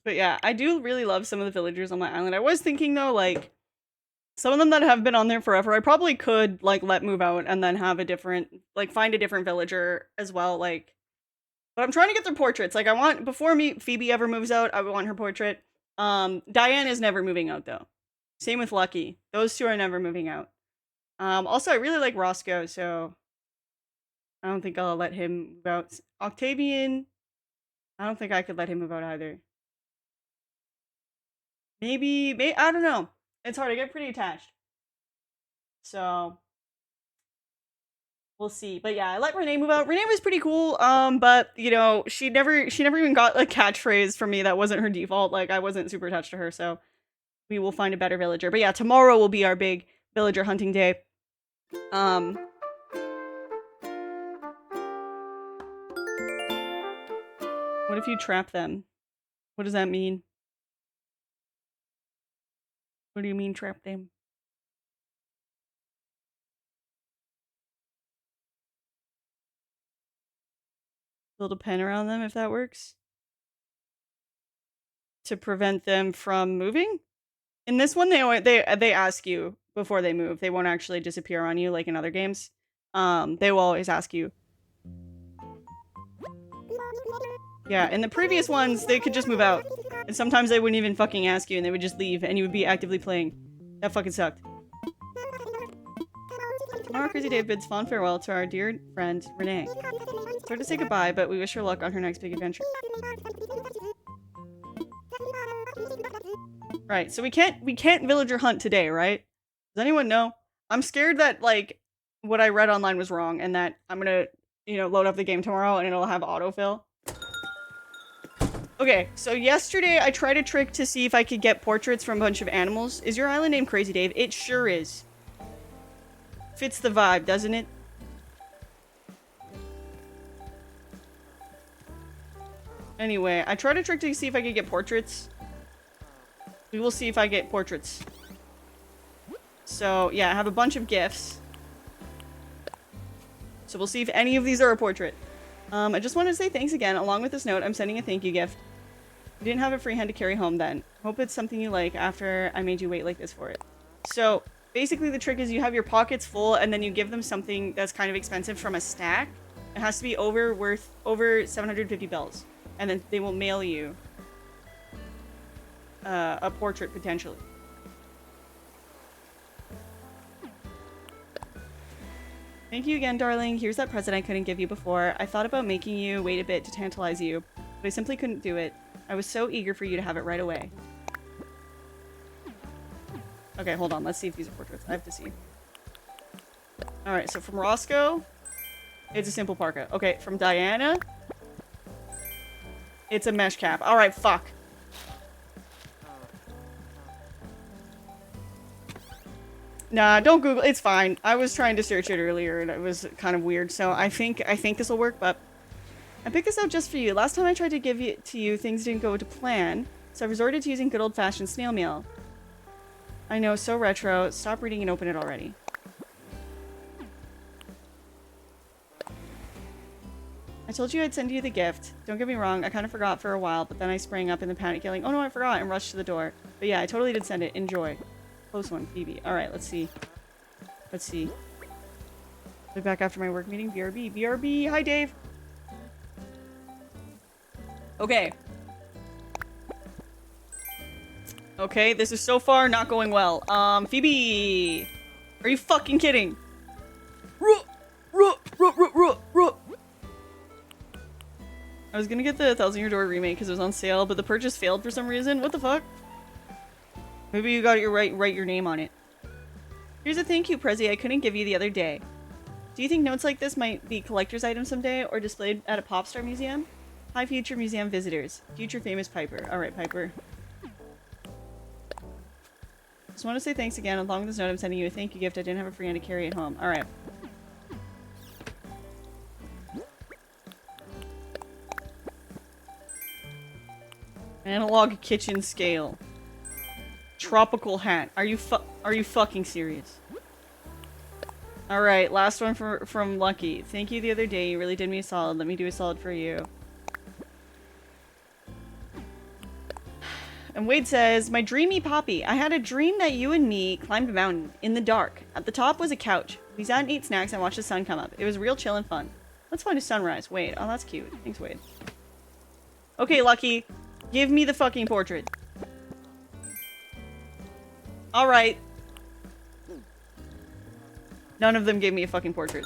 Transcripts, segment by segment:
But yeah, I do really love some of the villagers on my island. I was thinking though, like, some of them that have been on there forever, I probably could, like, let move out and then have a different, like, find a different villager as well, like. But I'm trying to get their portraits. Like, I want, before Phoebe ever moves out, I want her portrait. Diane is never moving out, though. Same with Lucky. Those two are never moving out. Also, I really like Roscoe, so I don't think I'll let him move out. Octavian, I don't think I could let him move out either. Maybe, I don't know. It's hard. I get pretty attached. So, we'll see. But yeah, I let Renee move out. Renee was pretty cool. But you know, she never even got a catchphrase from me that wasn't her default. Like, I wasn't super attached to her, so we will find a better villager. But yeah, tomorrow will be our big villager hunting day. What if you trap them? What does that mean? What do you mean trap them? Build a pen around them if that works. To prevent them from moving? In this one, they ask you before they move. They won't actually disappear on you like in other games. They will always ask you. Yeah, in the previous ones, they could just move out. And sometimes they wouldn't even fucking ask you and they would just leave and you would be actively playing. That fucking sucked. Tomorrow, Crazy Dave bids fond farewell to our dear friend, Renee. It's hard to say goodbye, but we wish her luck on her next big adventure. Right, so we can't villager hunt today, right? Does anyone know? I'm scared that, like, what I read online was wrong and that I'm gonna, you know, load up the game tomorrow and it'll have autofill. Okay, so yesterday I tried a trick to see if I could get portraits from a bunch of animals. Is your island named Crazy Dave? It sure is. Fits the vibe, doesn't it? Anyway, I tried a trick to see if I could get portraits. We will see if I get portraits. So, yeah, I have a bunch of gifts. So we'll see if any of these are a portrait. I just wanted to say thanks again. Along with this note, I'm sending a thank you gift. You didn't have a free hand to carry home then. Hope it's something you like after I made you wait like this for it. So, basically the trick is you have your pockets full and then you give them something that's kind of expensive from a stack. It has to be over 750 bells. And then they will mail you a portrait potentially. Thank you again, darling. Here's that present I couldn't give you before. I thought about making you wait a bit to tantalize you, but I simply couldn't do it. I was so eager for you to have it right away. Okay, hold on. Let's see if these are portraits. I have to see. Alright, so from Roscoe, it's a simple parka. Okay, from Diana, it's a mesh cap. Alright, fuck. Nah, don't Google. It's fine. I was trying to search it earlier and it was kind of weird. So I think this will work, but I picked this out just for you. Last time I tried to give it to you, things didn't go to plan. So I resorted to using good old-fashioned snail mail. I know, so retro. Stop reading and open it already. I told you I'd send you the gift. Don't get me wrong, I kind of forgot for a while, but then I sprang up in the panic yelling, oh no, I forgot, and rushed to the door. But yeah, I totally did send it. Enjoy. Close one, Phoebe. Alright, let's see. Let's see. I'll be back after my work meeting. BRB. BRB! Hi, Dave! Okay. Okay, this is so far not going well. Phoebe! Are you fucking kidding? I was gonna get the Thousand Year Door remake because it was on sale, but the purchase failed for some reason. What the fuck? Maybe you got your write your name on it. Here's a thank you, Prezi, I couldn't give you the other day. Do you think notes like this might be collector's items someday or displayed at a pop star museum? Hi, future museum visitors. Future famous Piper. Alright, Piper. Just want to say thanks again. Along with this note, I'm sending you a thank you gift. I didn't have a free hand to carry it home. Alright. Analog kitchen scale. Tropical hat. Are you fucking serious? Alright, last one from Lucky. Thank you the other day. You really did me a solid. Let me do a solid for you. And Wade says, my dreamy Poppy. I had a dream that you and me climbed a mountain in the dark. At the top was a couch. We sat and ate snacks and watched the sun come up. It was real chill and fun. Let's find a sunrise. Wade. Oh, that's cute. Thanks, Wade. Okay, Lucky. Give me the fucking portrait. Alright. None of them gave me a fucking portrait.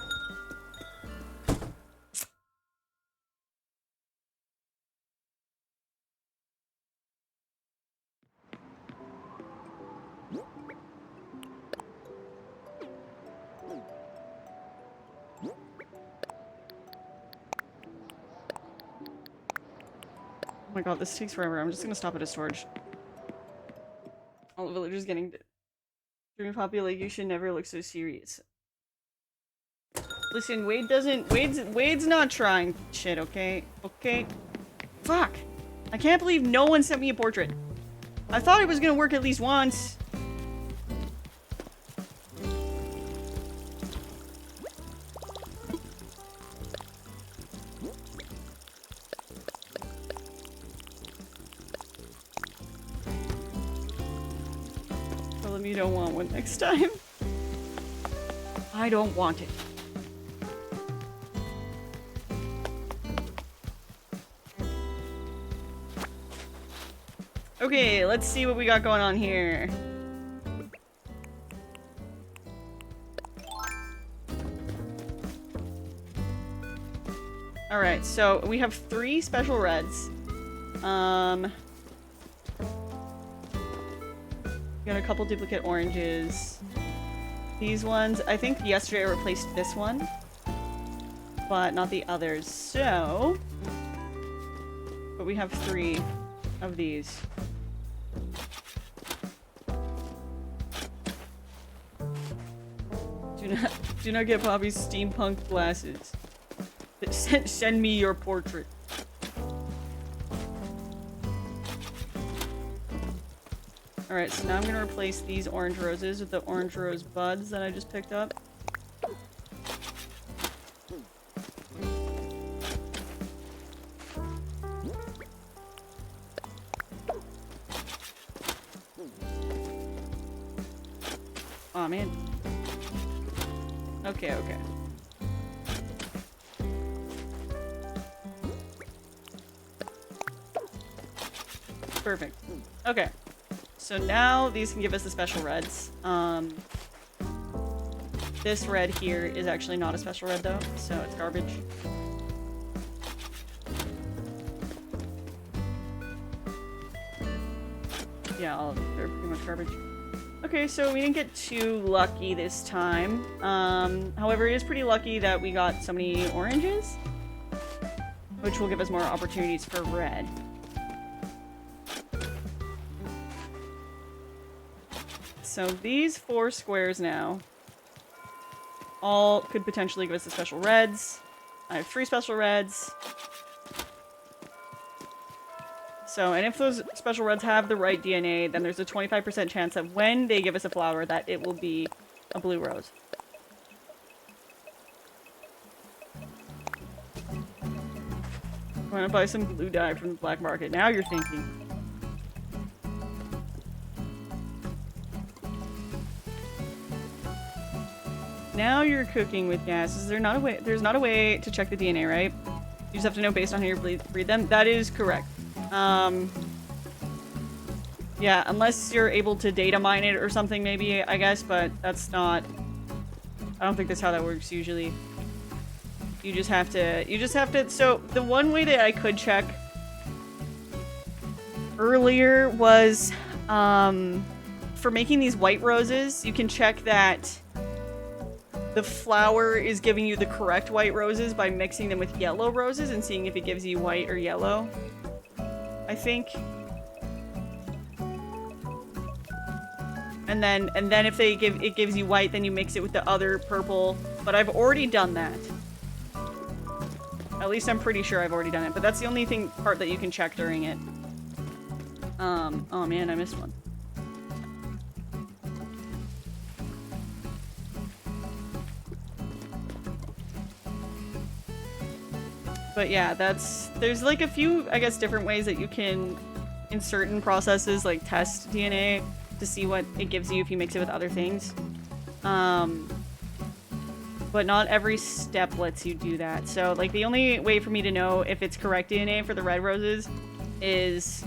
Oh my god, this takes forever. I'm just gonna stop at a storage. All the villagers getting... Dreamy Poppy, like, you should never look so serious. Listen, Wade doesn't... Wade's not trying shit, okay? Okay? Fuck! I can't believe no one sent me a portrait. I thought it was gonna work at least once. Tell them you don't want one next time. I don't want it. Okay, let's see what we got going on here. Alright, so we have 3 special reds. Got a couple duplicate oranges. These ones, I think yesterday I replaced this one, but not the others, so... But we have 3 of these. Do not get Poppy's steampunk glasses. Send me your portrait. Alright, so now I'm gonna replace these orange roses with the orange rose buds that I just picked up. Aw, man. Okay, okay. Perfect. Okay. So now these can give us the special reds. This red here is actually not a special red though, so it's garbage. Yeah, they're pretty much garbage. Okay, so we didn't get too lucky this time. However, it is pretty lucky that we got so many oranges, which will give us more opportunities for red. So these 4 squares now all could potentially give us the special reds. I have 3 special reds. So, and if those special reds have the right DNA, then there's a 25% chance that when they give us a flower that it will be a blue rose. I'm gonna buy some blue dye from the black market. Now you're thinking. Now you're cooking with gas. Is there not a way? There's not a way to check the DNA, right? You just have to know based on how you breed them. That is correct. Yeah, unless you're able to data mine it or something, maybe, I guess, but that's not... I don't think that's how that works usually. You just have to... So, the one way that I could check earlier was, for making these white roses, you can check that the flower is giving you the correct white roses by mixing them with yellow roses and seeing if it gives you white or yellow. I think. And then if it gives you white, then you mix it with the other purple. But I've already done that. At least I'm pretty sure I've already done it. But that's the only part that you can check during it. Oh man, I missed one. But yeah, there's like a few, I guess, different ways that you can in certain processes, like test DNA to see what it gives you if you mix it with other things. But not every step lets you do that. So, like, the only way for me to know if it's correct DNA for the red roses is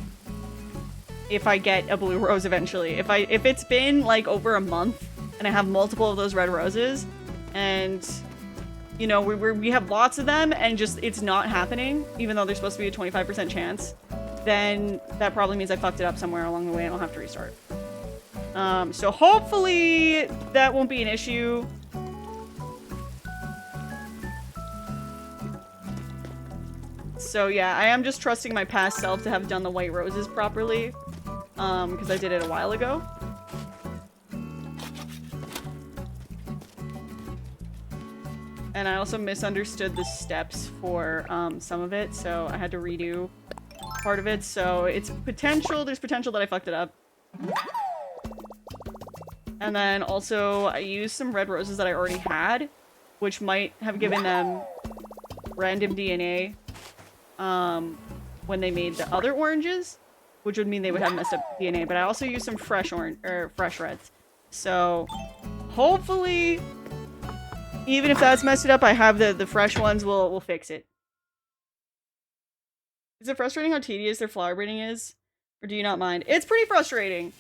if I get a blue rose eventually. If it's been, like, over a month and I have multiple of those red roses and, you know, we have lots of them and just it's not happening, even though there's supposed to be a 25% chance, then that probably means I fucked it up somewhere along the way and I'll have to restart. So hopefully that won't be an issue. So yeah, I am just trusting my past self to have done the white roses properly, because I did it a while ago. And I also misunderstood the steps for some of it, so I had to redo part of it. So it's potential, there's potential that I fucked it up. And then also I used some red roses that I already had, which might have given them random DNA when they made the other oranges, which would mean they would have messed up DNA. But I also used some fresh orange or fresh reds. So hopefully, even if that's messed it up, I have the fresh ones will fix it. Is it frustrating how tedious their flower breeding is? Or do you not mind? It's pretty frustrating.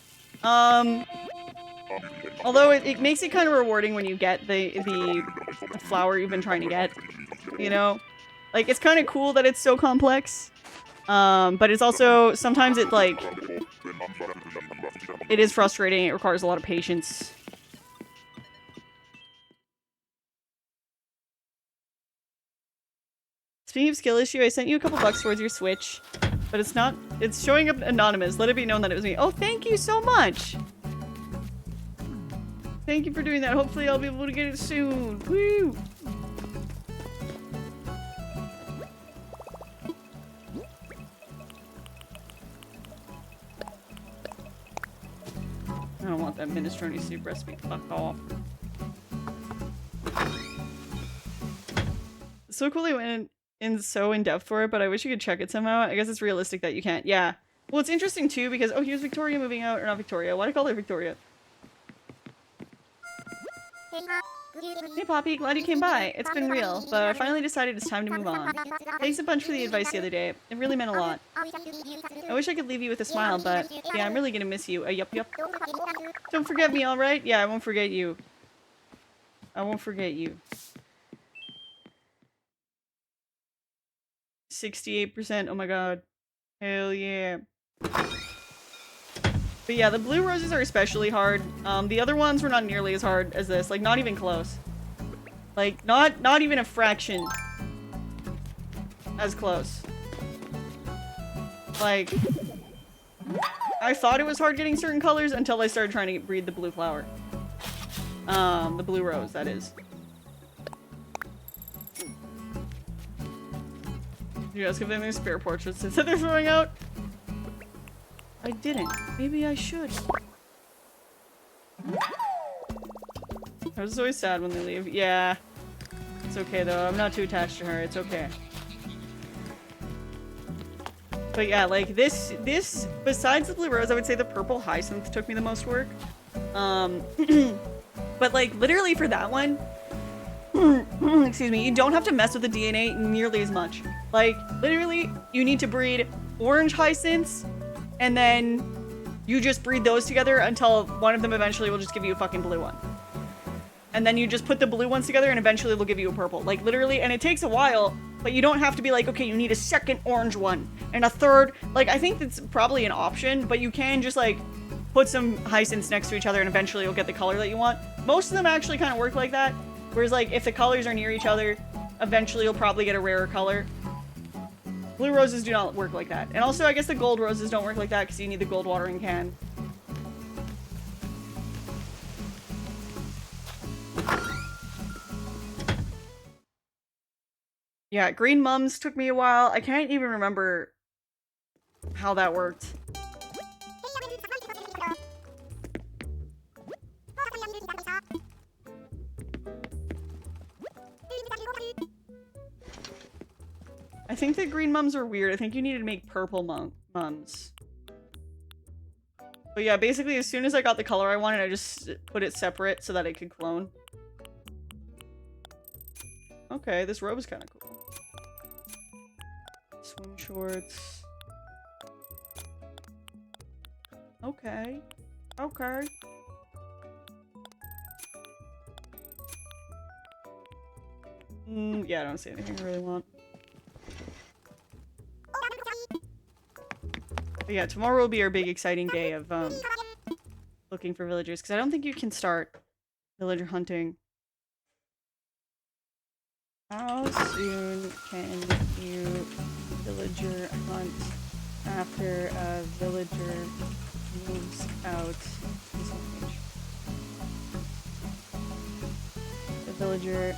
Although it makes it kind of rewarding when you get the flower you've been trying to get, you know? Like, it's kind of cool that it's so complex. But it's also, sometimes it, like, it is frustrating. It requires a lot of patience. Speaking of skill issue, I sent you a couple bucks towards your Switch, but it's not, it's showing up anonymous. Let it be known that it was me. Oh, thank you so much! Thank you for doing that. Hopefully I'll be able to get it soon. Woo! I don't want that minestrone soup recipe. Fuck off. It's so cool they went so in depth for it, but I wish you could check it somehow. I guess it's realistic that you can't. Yeah. Well, it's interesting too because, oh, here's Victoria moving out. Or not Victoria. Why do I call her Victoria? Hey Poppy, glad you came by. It's been real, but I finally decided it's time to move on. Thanks a bunch for the advice the other day. It really meant a lot. I wish I could leave you with a smile, but yeah, I'm really gonna miss you. Yup. Don't forget me, alright? Yeah, I won't forget you. I won't forget you. 68%, oh my god. Hell yeah. But yeah, the blue roses are especially hard. The other ones were not nearly as hard as this. Like, not even close. Like, not even a fraction as close. Like, I thought it was hard getting certain colors until I started trying to breed the blue flower. The blue rose, that is. You guys give them their spare portraits that they're throwing out? I didn't. Maybe I should. I was always sad when they leave. Yeah. It's okay though. I'm not too attached to her. It's okay. But yeah, like this, besides the blue rose, I would say the purple hyacinth took me the most work. But like literally for that one, excuse me, you don't have to mess with the DNA nearly as much. Like literally you need to breed orange hyacinths and then you just breed those together until one of them eventually will just give you a fucking blue one. And then you just put the blue ones together and eventually they'll give you a purple. Like literally, and it takes a while, but you don't have to be like, okay, you need a second orange one and a third. Like I think that's probably an option, but you can just like put some hyacinths next to each other and eventually you'll get the color that you want. Most of them actually kind of work like that. Whereas like if the colors are near each other, eventually you'll probably get a rarer color. Blue roses do not work like that. And also I guess the gold roses don't work like that because you need the gold watering can. Yeah, green mums took me a while. I can't even remember how that worked. I think the green mums are weird. I think you need to make purple mums. But yeah, basically as soon as I got the color I wanted, I just put it separate so that it could clone. Okay, this robe is kind of cool. Swim shorts. Okay. Okay. Yeah, I don't see anything I really want. But yeah, tomorrow will be our big exciting day of looking for villagers, because I don't think you can start villager hunting. How soon can you villager hunt after a villager moves out? The villager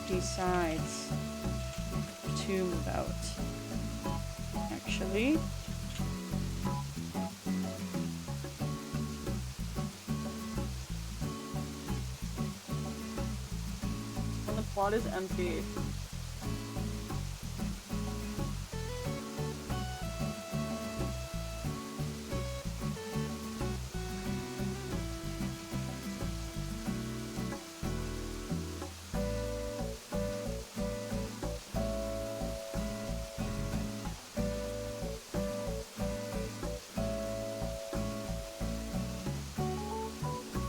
decides to move out. Actually, and the plot is empty.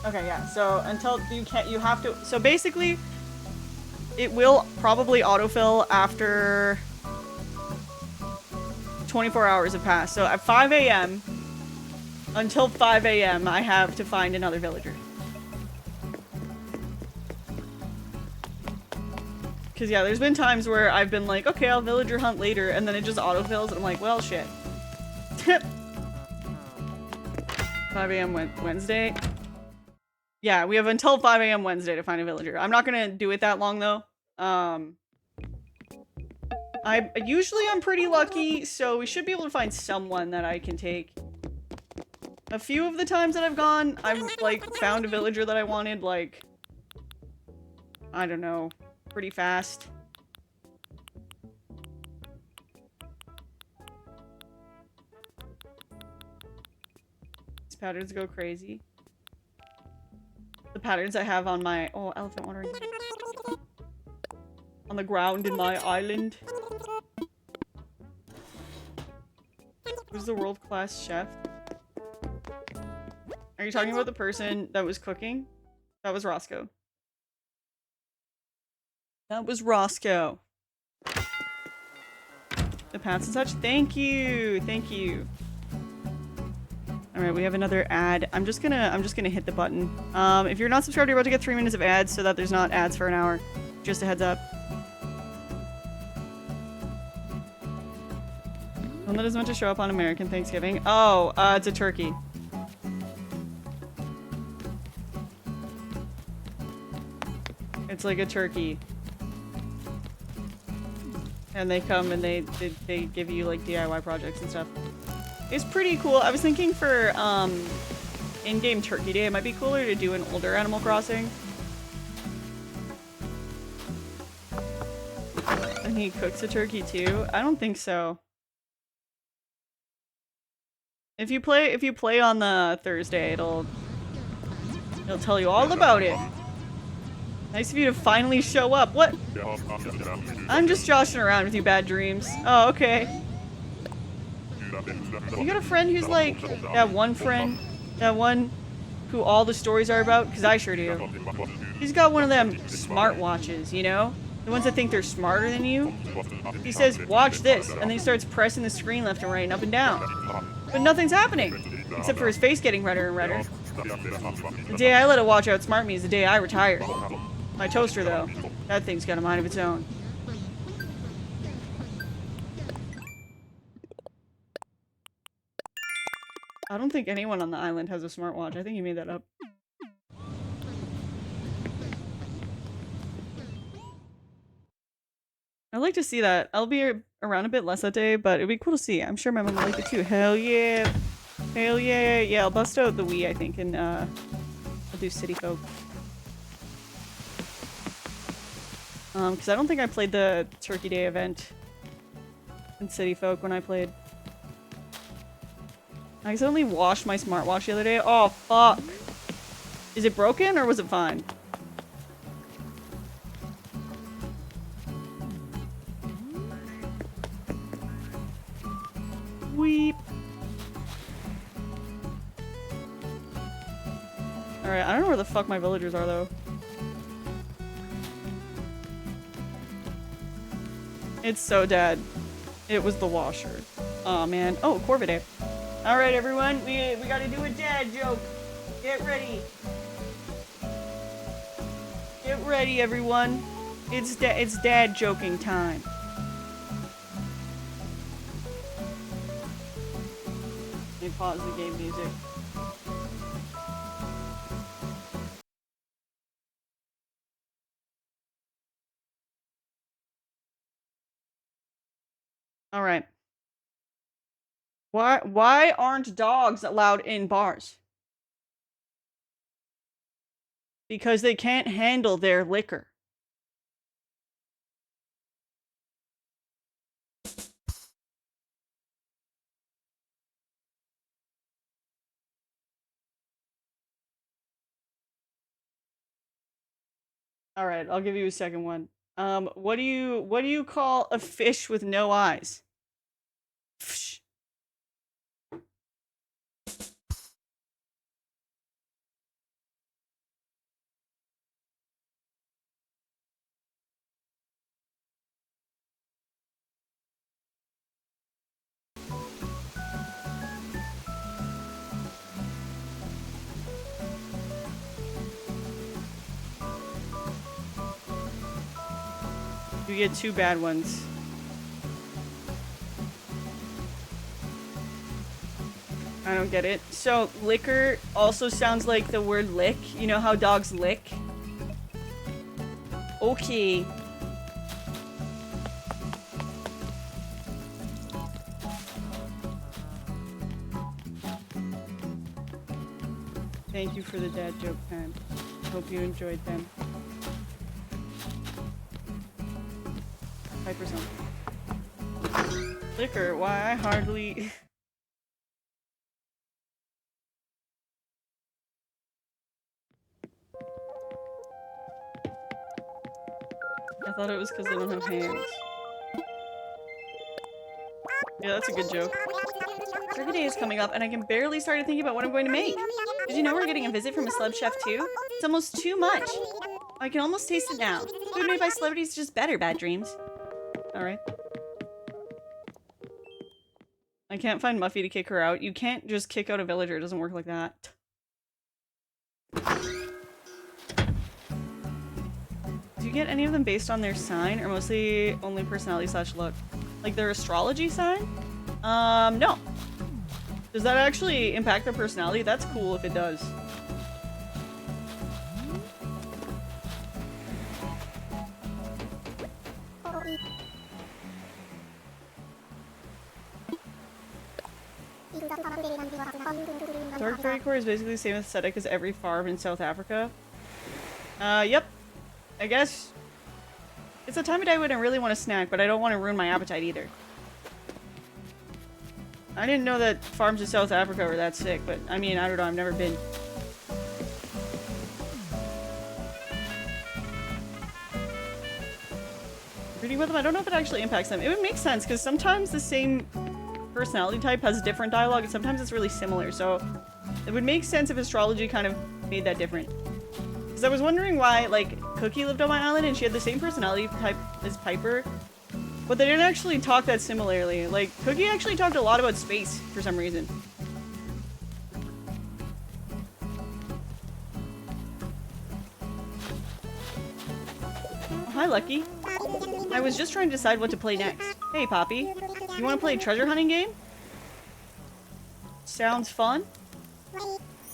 Okay, yeah, so until you have to, so basically, it will probably autofill after 24 hours have passed. So at 5 a.m., until 5 a.m., I have to find another villager. Because yeah, there's been times where I've been like, okay, I'll villager hunt later, and then it just autofills, and I'm like, well, shit. 5 a.m. Wednesday. Yeah, we have until 5 a.m. Wednesday to find a villager. I'm not gonna do it that long, though. I'm pretty lucky, so we should be able to find someone that I can take. A few of the times that I've gone, I've, like, found a villager that I wanted, like, I don't know, pretty fast. These patterns go crazy. The patterns I have on my— oh, elephant watering. On the ground in my island. Who's the world-class chef? Are you talking about the person that was cooking? That was Roscoe. That was Roscoe. The pants and such? Thank you! Thank you. Alright, we have another ad. I'm just gonna hit the button. If you're not subscribed, you're about to get 3 minutes of ads so that there's not ads for an hour. Just a heads up. One that is meant to show up on American Thanksgiving. Oh, it's a turkey. It's like a turkey. And they come and they give you like DIY projects and stuff. It's pretty cool. I was thinking for in-game Turkey Day, it might be cooler to do an older Animal Crossing. And he cooks a turkey too? I don't think so. If you play on the Thursday, it'll tell you all about it. Nice of you to finally show up. What? I'm just joshing around with you, Bad Dreams. Oh, okay. You got a friend who's like that one friend, that one who all the stories are about? Because I sure do. He's got one of them smartwatches, you know? The ones that think they're smarter than you. He says, watch this, and then he starts pressing the screen left and right and up and down. But nothing's happening, except for his face getting redder and redder. The day I let a watch outsmart me is the day I retired. My toaster, though, that thing's got a mind of its own. I don't think anyone on the island has a smartwatch. I think you made that up. I'd like to see that. I'll be around a bit less that day, but it'd be cool to see. I'm sure my mom would like it too. Hell yeah. Hell yeah. Yeah, I'll bust out the Wii, I think, and I'll do City Folk. Because I don't think I played the Turkey Day event in City Folk when I played. I accidentally washed my smartwatch the other day. Oh, fuck. Is it broken or was it fine? Weep. Alright, I don't know where the fuck my villagers are, though. It's so dead. It was the washer. Oh man. Oh, Corvidae. Alright, everyone. We gotta do a dad joke. Get ready. Get ready, everyone. It's dad joking time. Let me pause the game music. Alright. Why aren't dogs allowed in bars? Because they can't handle their liquor. Alright, I'll give you a second one. What do you call a fish with no eyes? Psh. You get 2 bad ones. I don't get it. So, liquor also sounds like the word lick. You know how dogs lick? Okay. Thank you for the dad joke time. Hope you enjoyed them. Piper's on. Liquor, why I hardly... I thought it was because they don't have hands. Yeah, that's a good joke. Turkey Day is coming up, and I can barely start thinking about what I'm going to make. Did you know we're getting a visit from a celeb chef too? It's almost too much. I can almost taste it now. Food made by celebrities is just better, bad dreams. Alright. I can't find Muffy to kick her out. You can't just kick out a villager. It doesn't work like that. Do you get any of them based on their sign, or mostly only personality / look? Like their astrology sign? No. Does that actually impact their personality? That's cool if it does. Dark Fairy Core is basically the same aesthetic as every farm in South Africa. Yep. I guess it's a time of day when I really want to snack, but I don't want to ruin my appetite either. I didn't know that farms in South Africa were that sick, but I mean, I don't know, I've never been. Reading about them, I don't know if it actually impacts them. It would make sense, because sometimes the same personality type has different dialogue, and sometimes it's really similar, so it would make sense if astrology kind of made that different. Because I was wondering why, like, Cookie lived on my island and she had the same personality type as Piper, but they didn't actually talk that similarly. Like, Cookie actually talked a lot about space for some reason. Oh, hi, Lucky. I was just trying to decide what to play next. Hey, Poppy. You want to play a treasure hunting game? Sounds fun.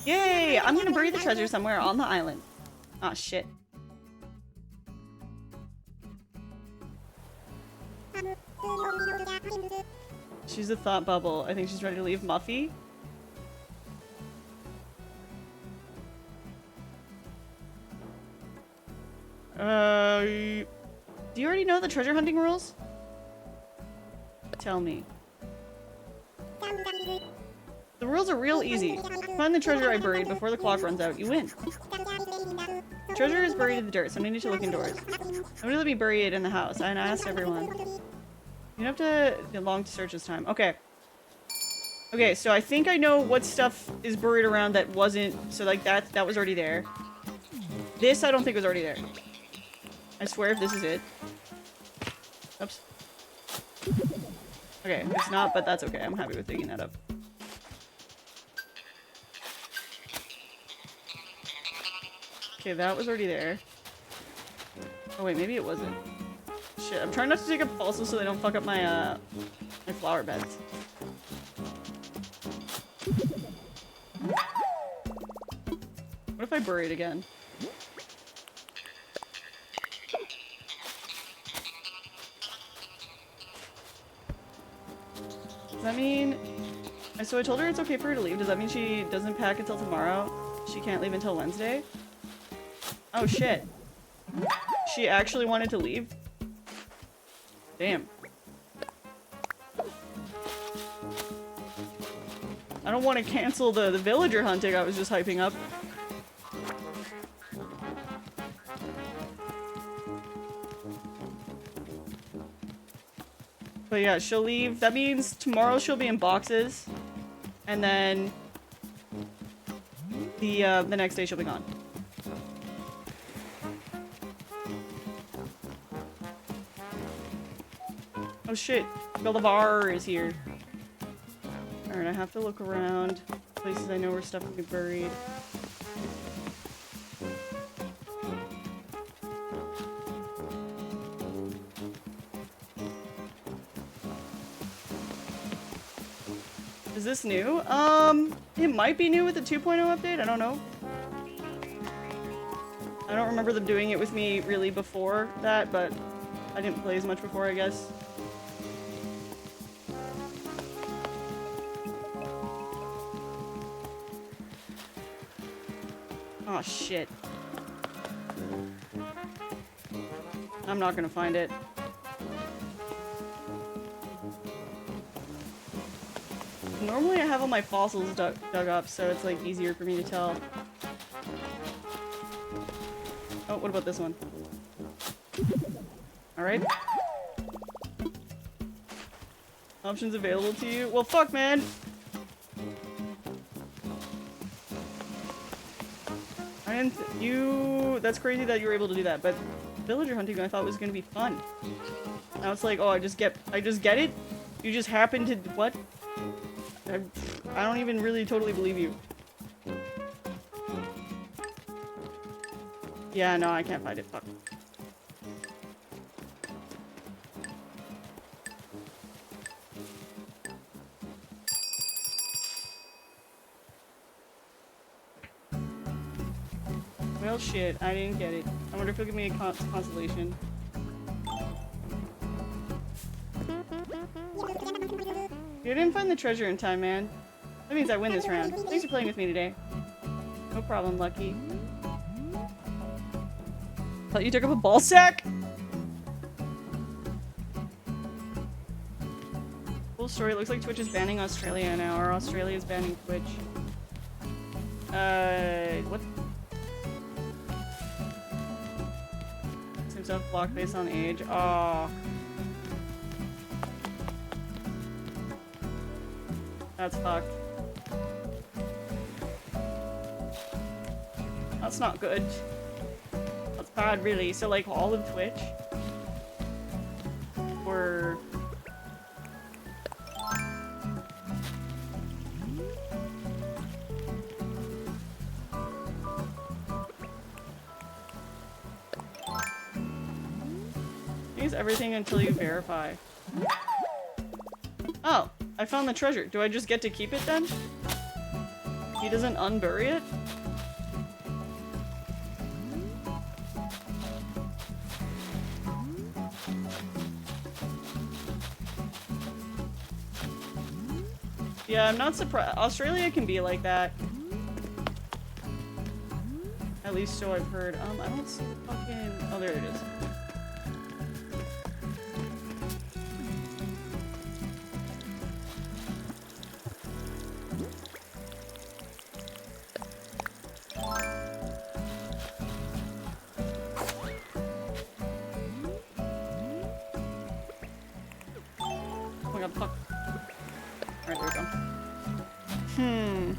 Yay! I'm gonna bury the treasure somewhere on the island. Aw, shit. She's a thought bubble. I think she's ready to leave Muffy. Do you already know the treasure hunting rules? Tell me. The rules are real easy. Find the treasure I buried before the clock runs out. You win. Treasure is buried in the dirt, so I need to look indoors. Nobody let me bury it in the house. I asked everyone. You don't have to get long to search this time. Okay. Okay, so I think I know what stuff is buried around that wasn't... So, like, that was already there. This, I don't think was already there. I swear if this is it. Oops. Okay, it's not, but that's okay. I'm happy with digging that up. Okay, that was already there. Oh wait, maybe it wasn't. Shit, I'm trying not to dig up fossils so they don't fuck up my, my flower beds. What if I bury it again? Does that mean... So I told her it's okay for her to leave. Does that mean she doesn't pack until tomorrow? She can't leave until Wednesday? Oh shit. She actually wanted to leave? Damn. I don't want to cancel the villager hunting I was just hyping up. But yeah, she'll leave. That means tomorrow she'll be in boxes. And then the next day she'll be gone. Oh shit, Bolivar is here. Alright, I have to look around places I know where stuff can be buried. Is this new? It might be new with the 2.0 update, I don't know. I don't remember them doing it with me really before that, but I didn't play as much before, I guess. Oh shit. I'm not gonna find it. Normally I have all my fossils dug up, so it's like easier for me to tell. Oh, what about this one? Alright. Options available to you? Well, fuck, man! That's crazy that you were able to do that, but villager hunting I thought was gonna be fun. Now it's like, oh, I just get it? You just happen to, what? I don't even really totally believe you. Yeah, no, I can't find it, fuck. Well, shit, I didn't get it. I wonder if he'll give me a consolation. You didn't find the treasure in time, man. That means I win this round. Thanks for playing with me today. No problem, Lucky. Thought you took up a ball sack? Full story. Looks like Twitch is banning Australia now, or Australia is banning Twitch. What? Seems to have block based on age. Aww. That's fucked. That's not good. That's bad, really. So, like, all of Twitch? Or... use everything until you verify. Oh, I found the treasure. Do I just get to keep it then? He doesn't unbury it? Yeah, I'm not surprised. Australia can be like that. At least so I've heard. I don't see fucking... Oh, there it is. Hmm.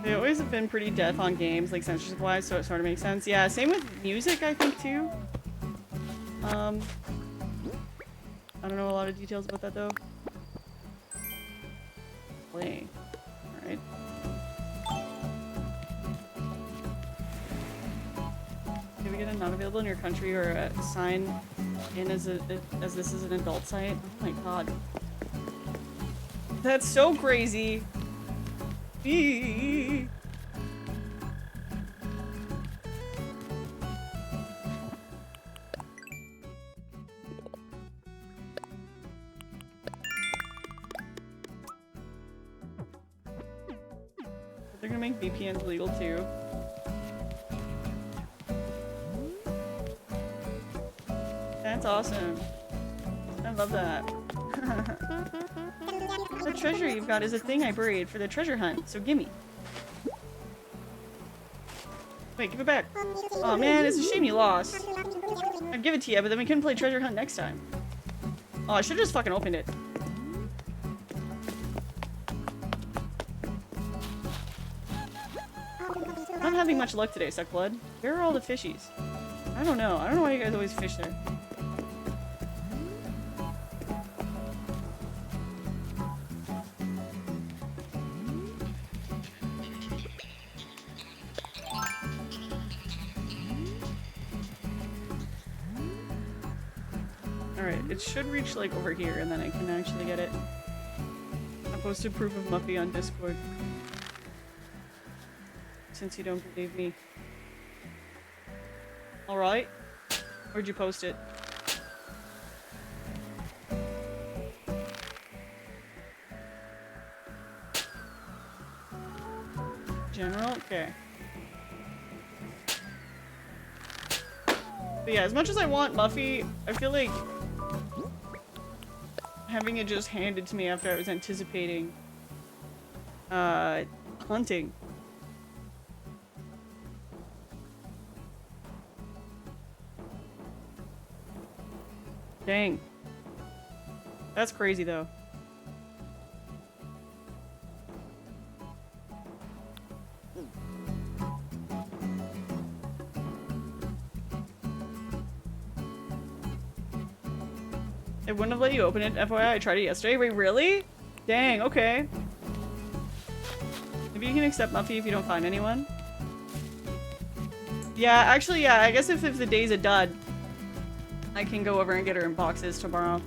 They always have been pretty deaf on games, like censorship-wise, so it sort of makes sense. Yeah, same with music, I think, too. I don't know a lot of details about that, though. Play. Alright. Can we get a not available in your country or a sign in as this is an adult site? Oh my god. That's so crazy. Eee. They're gonna make VPNs illegal too. That's awesome. I love that. The treasure you've got is a thing I buried for the treasure hunt, so gimme. Wait, give it back. Oh man, it's a shame you lost. I'd give it to you, but then we couldn't play treasure hunt next time. Oh, I should've just fucking opened it. Not having much luck today, Suckblood. Where are all the fishies? I don't know. I don't know why you guys always fish there. Alright, it should reach like over here and then I can actually get it. I posted proof of Muffy on Discord. Since you don't believe me. Alright. Where'd you post it? General? Okay. But yeah, as much as I want Muffy, I feel like having it just handed to me after I was anticipating hunting. Dang. That's crazy though. It wouldn't have let you open it, FYI. I tried it yesterday. Wait, really? Dang, okay. Maybe you can accept Muffy if you don't find anyone. Yeah, actually, yeah, I guess if the day's a dud, I can go over and get her in boxes tomorrow.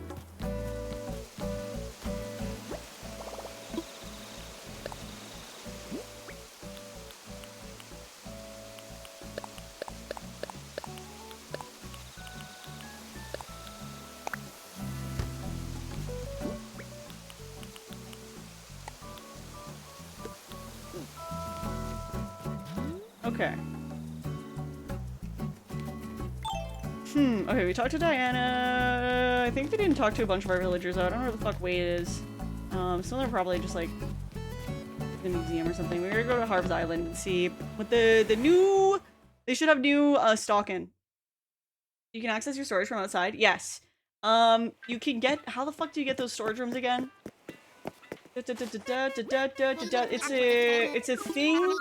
Okay. Okay, we talked to Diana. I think we didn't talk to a bunch of our villagers though. I don't know where the fuck Wade is. Some of them are probably just like the museum or something. We're gonna go to Harv's Island and see what the new... They should have new stocking. You can access your storage from outside? Yes. You can get... How the fuck do you get those storage rooms again? It's a thing...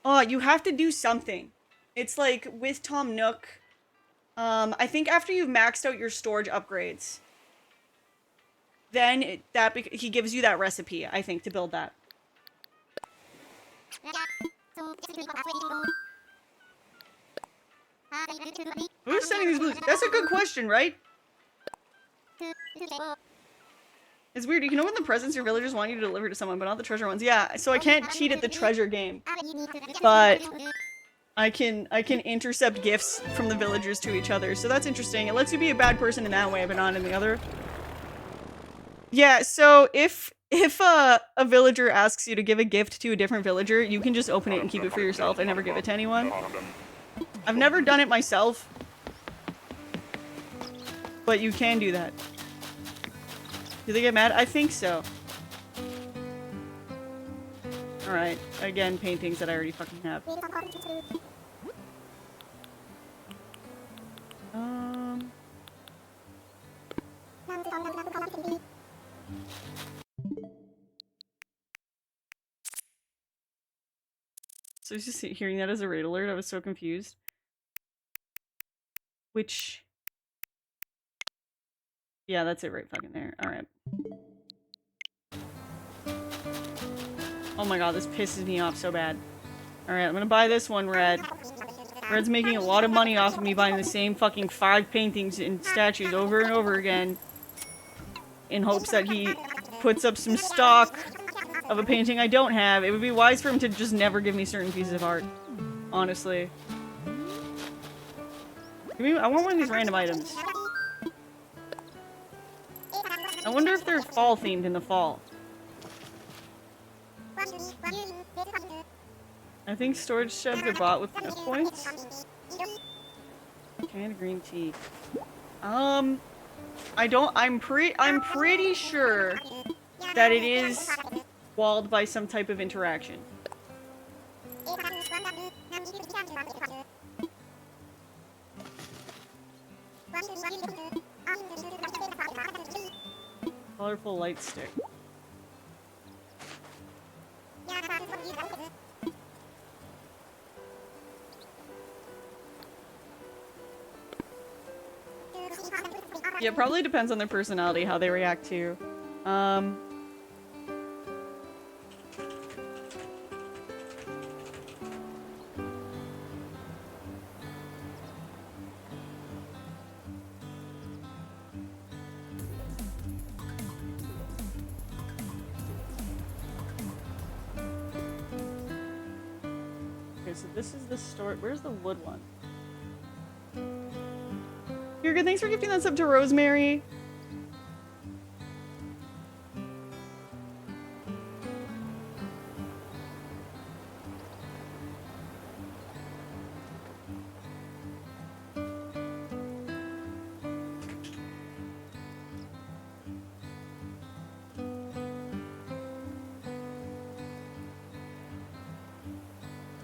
Oh, you have to do something. It's like with Tom Nook. I think after you've maxed out your storage upgrades, then he gives you that recipe, I think, to build that. Who's sending these blues? That's a good question, right? It's weird. You can open the presents your villagers want you to deliver to someone, but not the treasure ones. Yeah, so I can't cheat at the treasure game. But I can intercept gifts from the villagers to each other. So that's interesting. It lets you be a bad person in that way, but not in the other. Yeah, so if a villager asks you to give a gift to a different villager, you can just open it and keep it for yourself and never give it to anyone. I've never done it myself, but you can do that. Do they get mad? I think so. Alright, again, paintings that I already fucking have. So I was just hearing that as a raid alert. I was so confused. Which... Yeah, that's it right fucking there. Alright. Oh my god, this pisses me off so bad. Alright, I'm gonna buy this one, Red. Red's making a lot of money off of me buying the same fucking 5 paintings and statues over and over again. In hopes that he puts up some stock of a painting I don't have. It would be wise for him to just never give me certain pieces of art. Honestly. I want one of these random items. I wonder if they're fall themed in the fall. I think storage sheds are bought with enough points. Canned green tea. I'm pretty sure that it is walled by some type of interaction. Colorful light stick. Yeah, it probably depends on their personality, how they react to. Okay, so this is the store. Where's the wood one? You're good. Thanks for gifting that sub to Rosemary.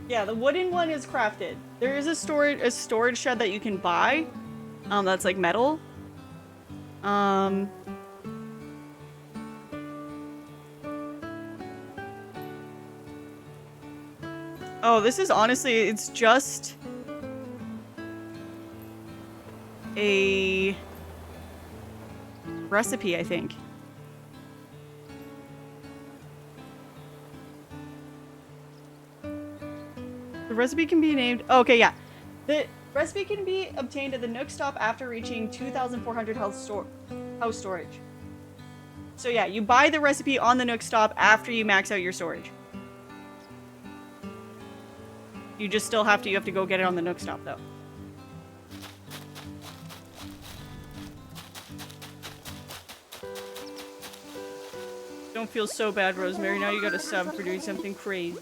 Yeah, the wooden one is crafted. There is a storage shed that you can buy. That's like metal. Oh, this is honestly, it's just a recipe, I think. The recipe can be named... Oh, okay, yeah. The recipe can be obtained at the Nook stop after reaching 2,400 house storage. So yeah, you buy the recipe on the Nook stop after you max out your storage. You have to go get it on the Nook stop, though. Don't feel so bad, Rosemary. Now you got a sub for doing something crazy.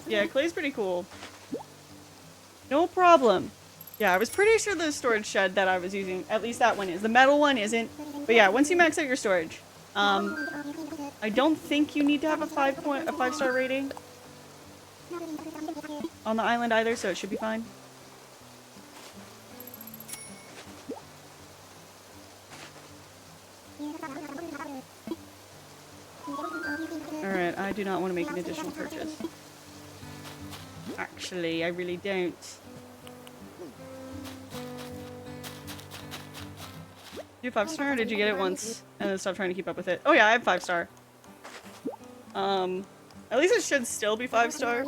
Yeah, clay's pretty cool. No problem. Yeah, I was pretty sure the storage shed that I was using, at least that one is. The metal one isn't. But yeah, once you max out your storage, I don't think you need to have a 5-star rating on the island either, so it should be fine. Alright, I do not want to make an additional purchase. Actually, I really don't. You have 5-star, or did you get it once and then stop trying to keep up with it? Oh yeah, I have 5-star. At least it should still be 5-star.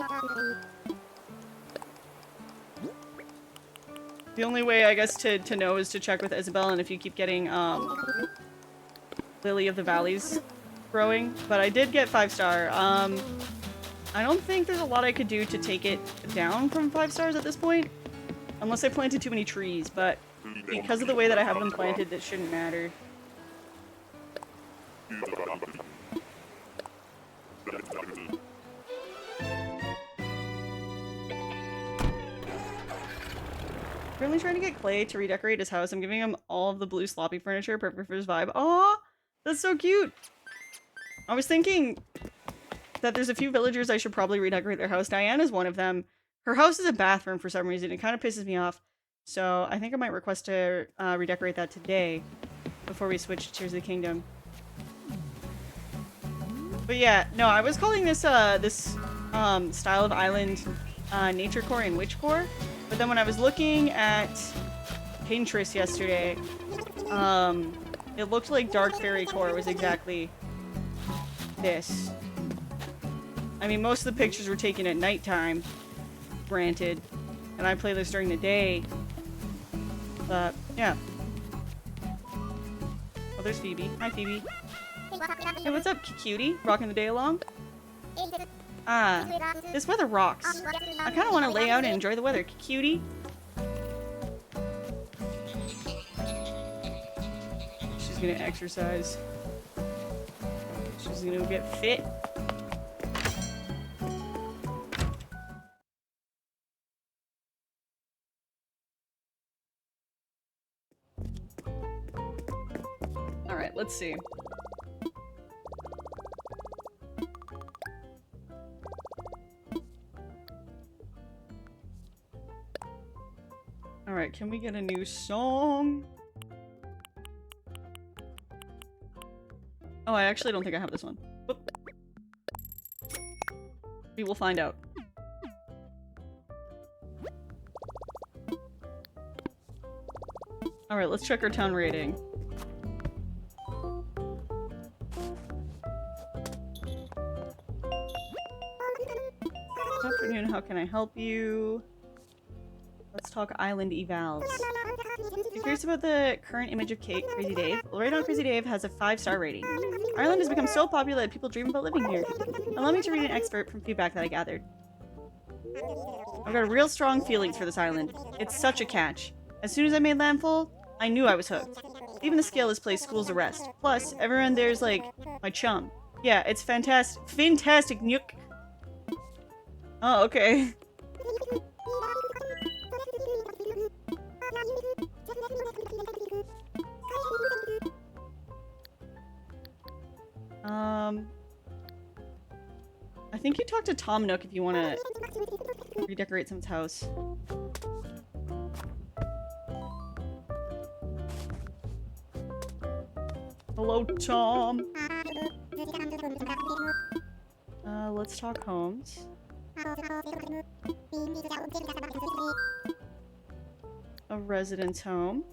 The only way, I guess, to know is to check with Isabel, and if you keep getting, Lily of the Valleys growing. But I did get 5-star. I don't think there's a lot I could do to take it down from 5 stars at this point. Unless I planted too many trees, but because of the way that I have them planted, that shouldn't matter. currently trying to get Clay to redecorate his house. I'm giving him all of the blue sloppy furniture, perfect for his vibe. Aw, that's so cute. I was thinking that there's a few villagers I should probably redecorate their house. Diane is one of them. Her house is a bathroom for some reason. It kind of pisses me off. So I think I might request to redecorate that today before we switch to Tears of the Kingdom. But yeah, no, I was calling this style of island nature core and witch core. But then when I was looking at Pinterest yesterday, it looked like dark fairy core was exactly this. I mean, most of the pictures were taken at nighttime, granted, and I play this during the day. But yeah. Oh, there's Phoebe. Hi, Phoebe. Hey, what's up, cutie? Rocking the day along? This weather rocks. I kind of want to lay out and enjoy the weather, cutie. She's gonna exercise. She's gonna get fit. Alright, let's see. Alright, can we get a new song? Oh, I actually don't think I have this one. Whoop. We will find out. Alright, let's check our town rating. Good afternoon, how can I help you? Let's talk island evals. If you're curious about the current image of Crazy Dave, well, right now Crazy Dave has a 5-star rating. Our island has become so popular that people dream about living here. Allow me to read an excerpt from feedback that I gathered. I've got real strong feelings for this island. It's such a catch. As soon as I made landfall, I knew I was hooked. Even the scale of this place schools the rest. Plus, everyone there's like my chum. Yeah, it's fantastic. Fantastic, Nook. Oh, okay. I think you talk to Tom Nook if you want to redecorate someone's house. Hello, Tom. Let's talk homes. A residence home.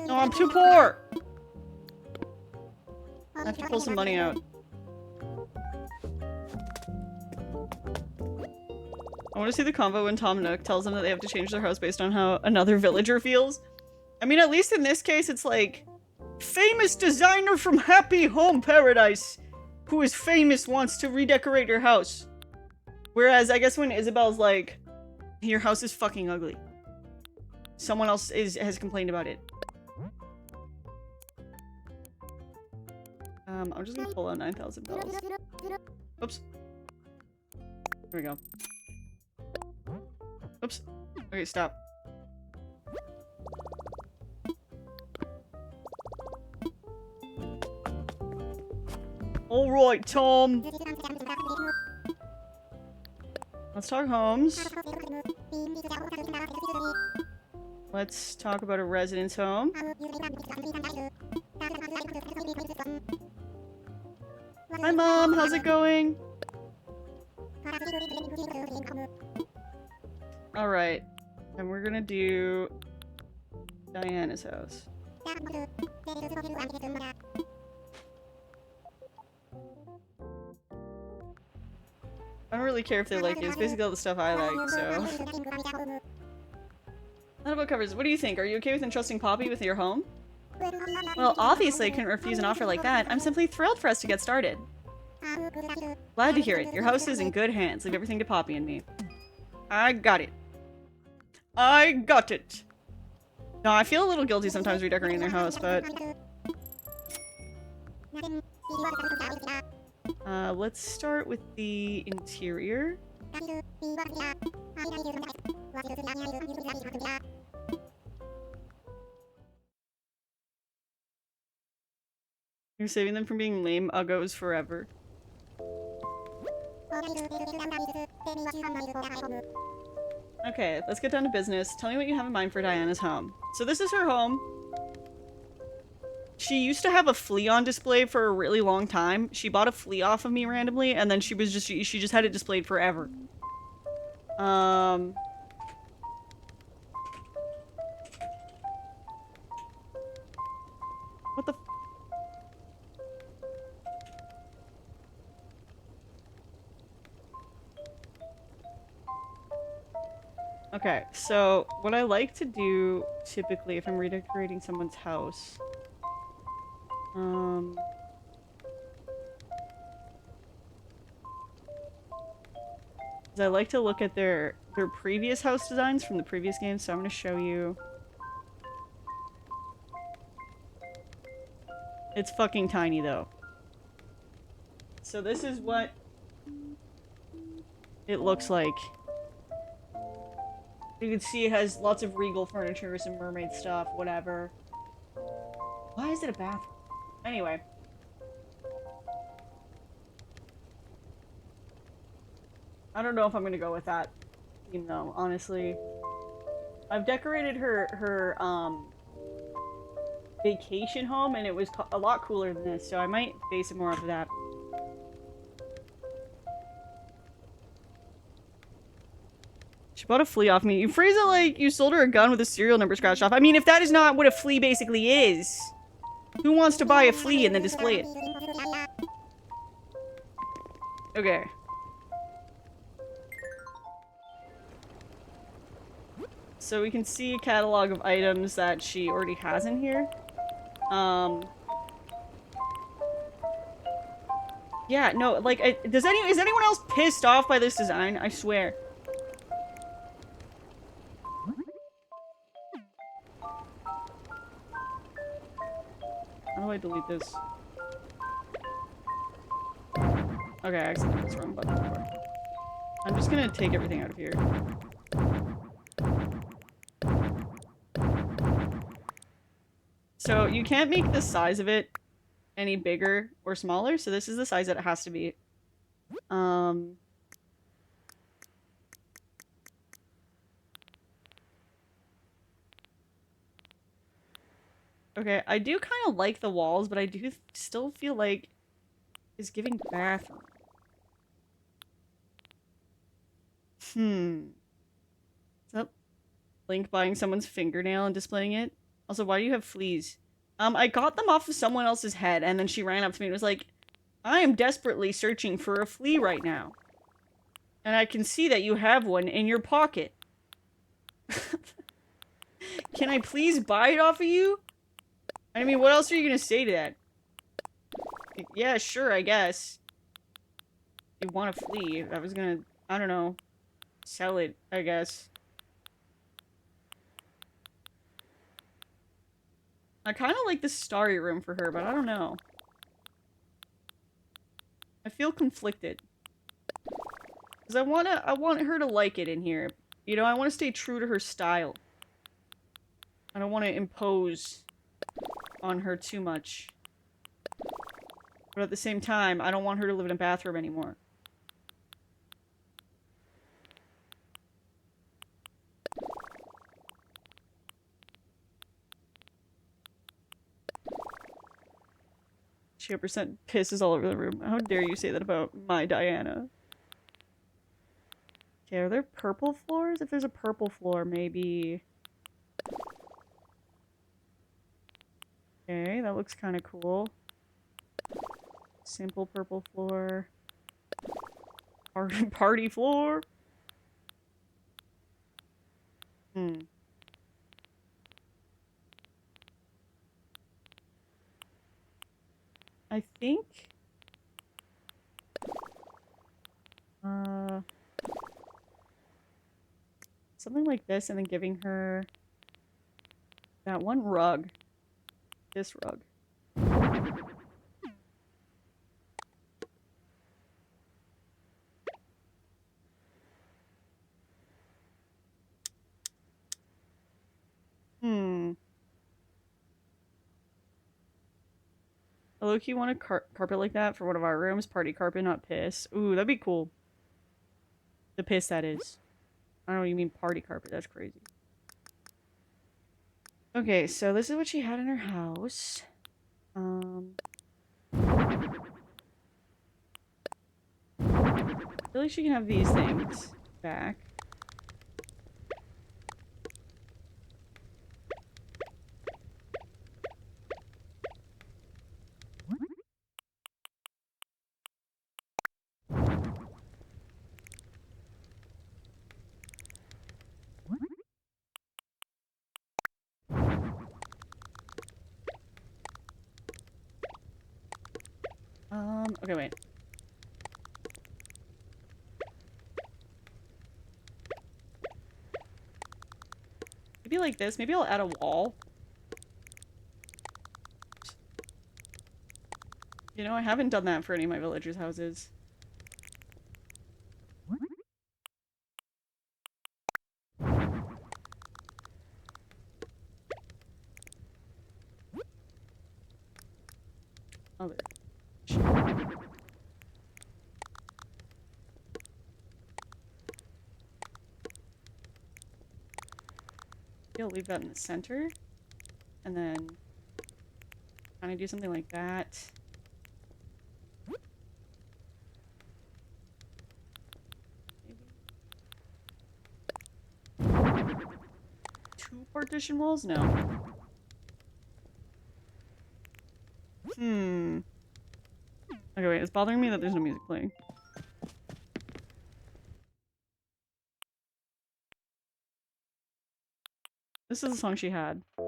No, I'm too poor! I have to pull some money out. I want to see the convo when Tom Nook tells them that they have to change their house based on how another villager feels. I mean, at least in this case, it's like, famous designer from Happy Home Paradise, who is famous, wants to redecorate your house. Whereas, I guess when Isabel's like, your house is fucking ugly. Someone else has complained about it. I'm just gonna pull out 9,000 bells. Oops. Here we go. Oops. Okay, stop. Alright, Tom. Let's talk homes. Let's talk about a residence home. Hi, Mom. How's it going? Alright. And we're gonna do Diana's house. I don't really care if they like it. It's basically all the stuff I like, so... Not about covers. What do you think? Are you okay with entrusting Poppy with your home? Well, obviously I couldn't refuse an offer like that. I'm simply thrilled for us to get started. Glad to hear it. Your house is in good hands. Leave everything to Poppy and me. I got it. I got it. No, I feel a little guilty sometimes redecorating their house, but... Let's start with the interior. You're saving them from being lame uggos forever. Okay, let's get down to business. Tell me what you have in mind for Diana's home. So this is her home. She used to have a flea on display for a really long time. She bought a flea off of me randomly, and then she just had it displayed forever. What the? Okay, so what I like to do typically if I'm redecorating someone's house, is I like to look at their previous house designs from the previous game. So I'm gonna show you. It's fucking tiny though. So this is what it looks like. You can see it has lots of regal furniture, some mermaid stuff, whatever. Why is it a bathroom? Anyway. I don't know if I'm gonna go with that. You know, honestly. I've decorated her vacation home and it was a lot cooler than this, so I might base it more off of that. She bought a flea off me. You phrase it like you sold her a gun with a serial number scratched off. I mean, if that is not what a flea basically is, who wants to buy a flea and then display it? Okay. So we can see a catalog of items that she already has in here. Yeah, no, like, is anyone else pissed off by this design? I swear. How do I delete this? Okay, I accidentally pressed the wrong button before. I'm just gonna take everything out of here. So you can't make the size of it any bigger or smaller, so this is the size that it has to be. Okay, I do kind of like the walls, but I do still feel like it's giving bathroom. Is that Link buying someone's fingernail and displaying it? Also, why do you have fleas? I got them off of someone else's head, and then she ran up to me and was like, I am desperately searching for a flea right now. And I can see that you have one in your pocket. Can I please buy it off of you? I mean, what else are you gonna say to that? Yeah, sure, I guess. You want a flea. I was gonna, I don't know, sell it, I guess. I kind of like the starry room for her, but I don't know. I feel conflicted. Because I want her to like it in here. You know, I want to stay true to her style. I don't want to impose on her too much. But at the same time, I don't want her to live in a bathroom anymore. She 100% pisses all over the room. How dare you say that about my Diana? Okay, are there purple floors? If there's a purple floor, maybe... Okay, that looks kind of cool. Simple purple floor. Party floor? I think... something like this, and then giving her that one rug. This rug. low-key want a carpet like that for one of our rooms. Party carpet, not piss. Ooh, that'd be cool. The piss, that is. I don't know what you mean party carpet. That's crazy. Okay, so this is what she had in her house. I feel like she can have these things back. Okay, wait. Maybe like this. Maybe I'll add a wall. You know, I haven't done that for any of my villagers' houses. Oh, there. Maybe I'll leave that in the center. And then kind of do something like that. Maybe 2 partition walls? No. Okay, wait, it's bothering me that there's no music playing. This is the song she had. So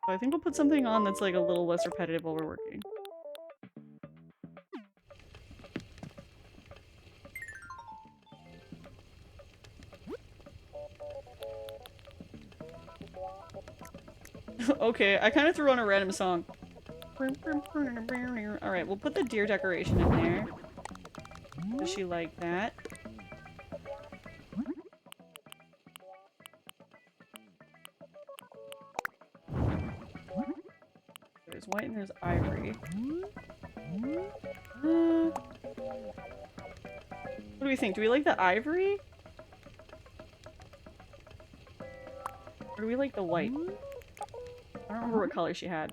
I think we'll put something on that's like a little less repetitive while we're working. Okay, I kind of threw on a random song. Alright, we'll put the deer decoration in there. Does she like that? There's white and there's ivory. What do we think? Do we like the ivory? Or do we like the white? I don't remember what color she had.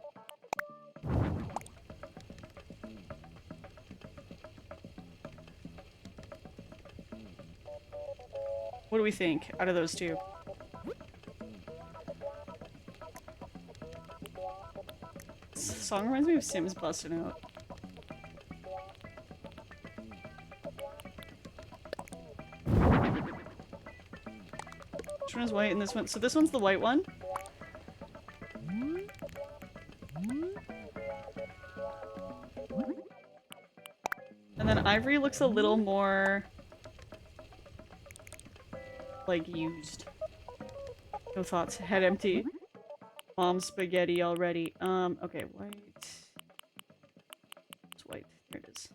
What do we think out of those two? This song reminds me of Sims busting out. Which one is white and this one? So this one's the white one? And then ivory looks a little more like used. No thoughts. Head empty. Mom's spaghetti already. Okay, white. It's white. There it is.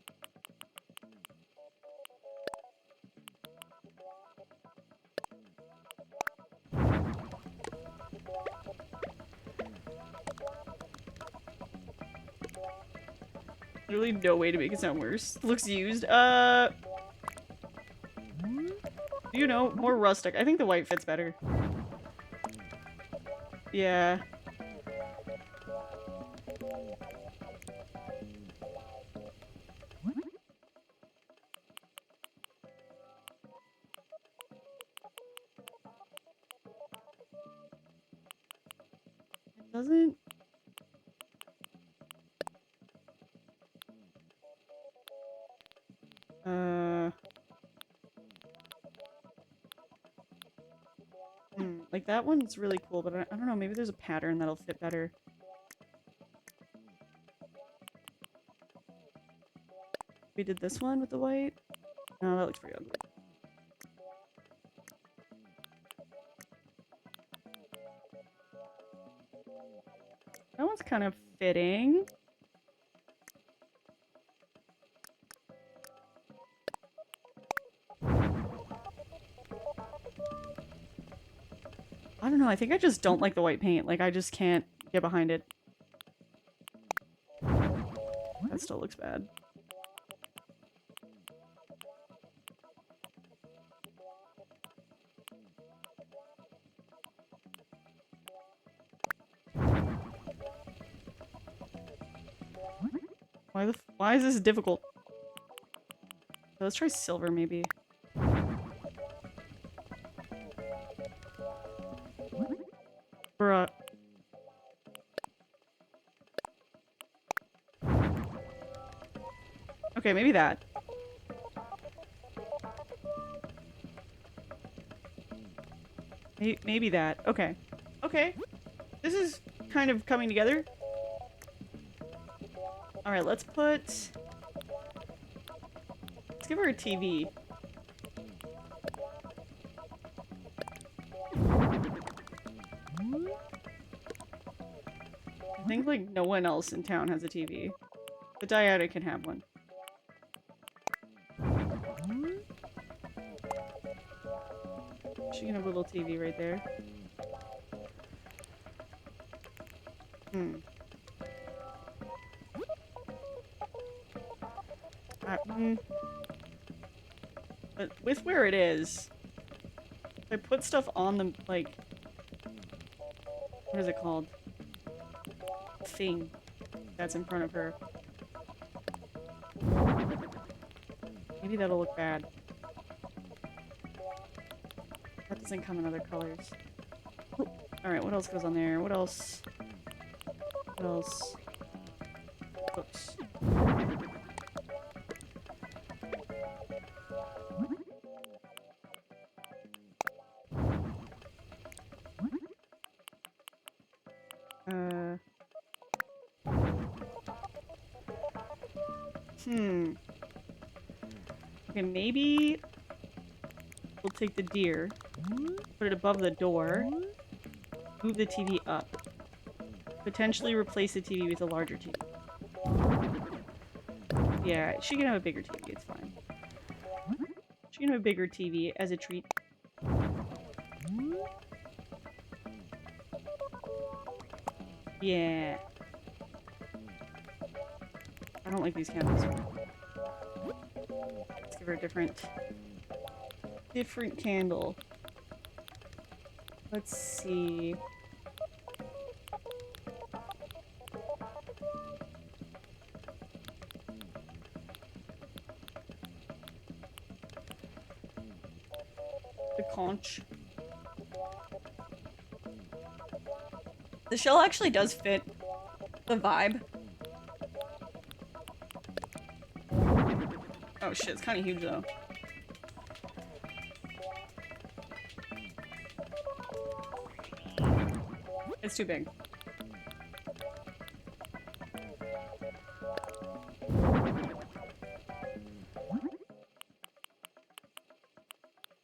Literally no way to make it sound worse. Looks used. You know, more rustic. I think the white fits better. Yeah. It doesn't... Like, that one's really cool, but I don't know, maybe there's a pattern that'll fit better. We did this one with the white? No, that looks pretty ugly. That one's kind of fitting. I don't know, I think I just don't like the white paint. Like, I just can't get behind it. that looks bad. Why is this difficult? Let's try silver, maybe. Bruh. Okay, maybe that. Maybe that. Okay. Okay. This is kind of coming together. Alright, let's give her a TV. I think, like, no one else in town has a TV. The Dyadic can have one. She can have a little TV right there. But with where it is, if I put stuff on the, like, what is it called? Thing that's in front of her. Maybe that'll look bad. That doesn't come in other colors. Oh, alright, what else goes on there? What else? What else? Oops. Okay, maybe we'll take the deer, put it above the door, move the TV up, potentially replace the TV with a larger TV. Yeah, she can have a bigger TV, it's fine. She can have a bigger TV as a treat. Yeah. I don't like these candles. Let's give her a different candle. Let's see. The conch. The shell actually does fit the vibe. Oh shit, it's kind of huge though. It's too big.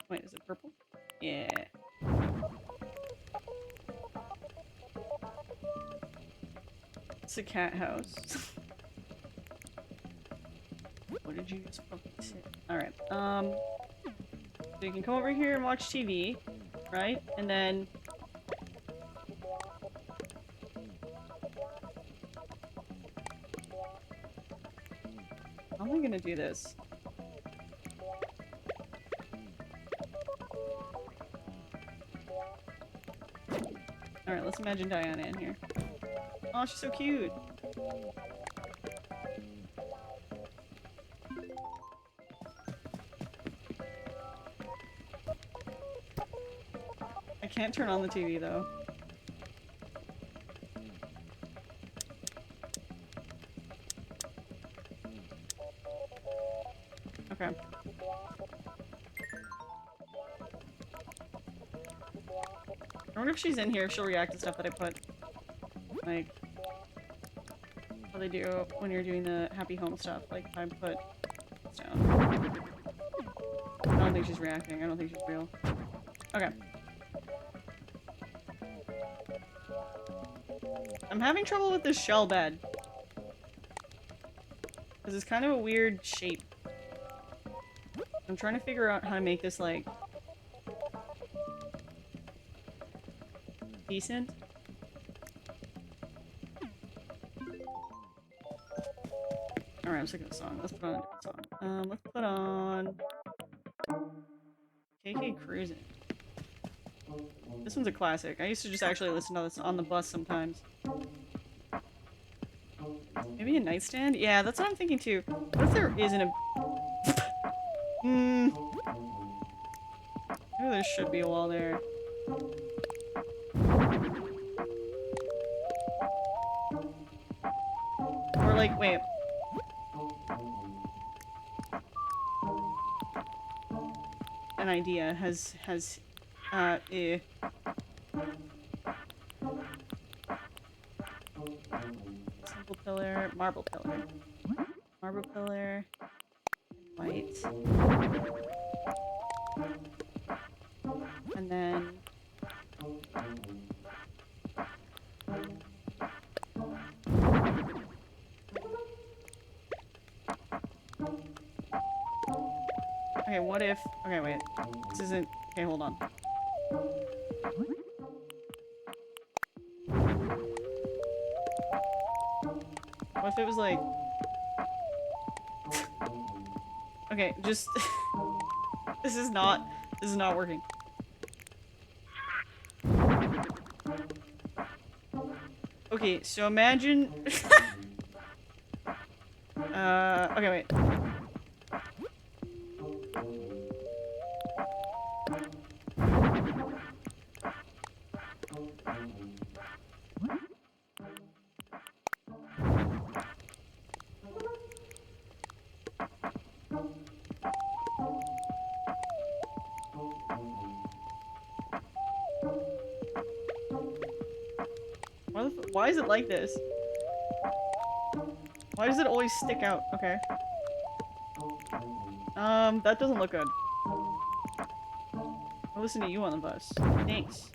Wait, is it purple? Yeah. It's a cat house. What did you just fucking say? Alright, so you can come over here and watch TV, right? And then... how am I gonna do this? Alright, let's imagine Diana in here. Oh, she's so cute! I can't turn on the TV though. Okay. I wonder if she's in here, if she'll react to stuff that I put. Like, how they do when you're doing the happy home stuff. Like, if I put this down. I don't think she's reacting. I don't think she's real. Okay. I'm having trouble with this shell bed. Because it's kind of a weird shape. I'm trying to figure out how to make this, like, decent. Alright, I'm sick of the song. Let's put on a different song. Let's put on KK Cruisin'. This one's a classic. I used to just actually listen to this on the bus sometimes. Maybe a nightstand? Yeah, that's what I'm thinking too. What if there isn't a... Maybe there should be a wall there. Or like, wait. An idea has, Simple pillar, marble pillar. Marble pillar, white. And then... Okay, what if... Okay, wait. This isn't... Okay, hold on. What if it was like... Okay, just... This is not working. Okay, so imagine... okay, wait. Why is it like this? Why does it always stick out? Okay. That doesn't look good. I'll listen to you on the bus. Thanks.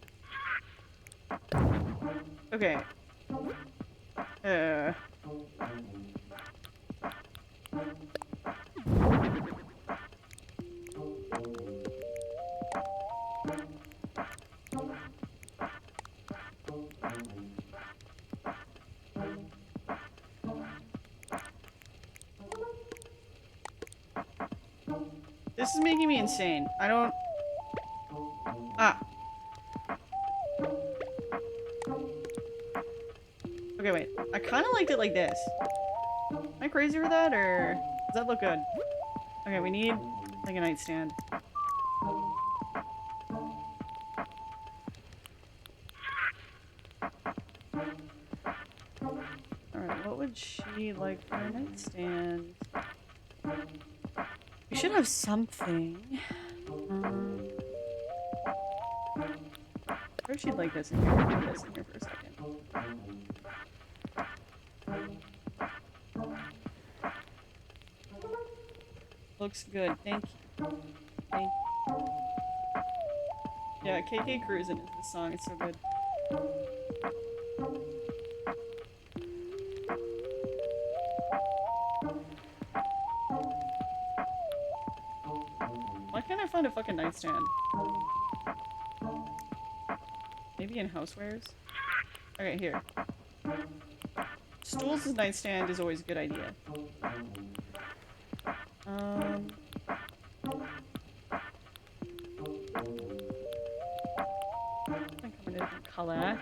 Okay. This is making me insane. I don't... Ah. Okay, wait. I kind of liked it like this. Am I crazy for that, or does that look good? Okay, we need, like, a nightstand. Alright, what would she like for a nightstand? We should have something. Or if she'd like this in here. I'll put this in here for a second. Looks good. Thank you. Thank you. Yeah, KK Cruisin' is the song. It's so good. Why can't I find a fucking nightstand? Maybe in housewares? Okay, here. Stools as nightstand is always a good idea. I think I'm in a different color.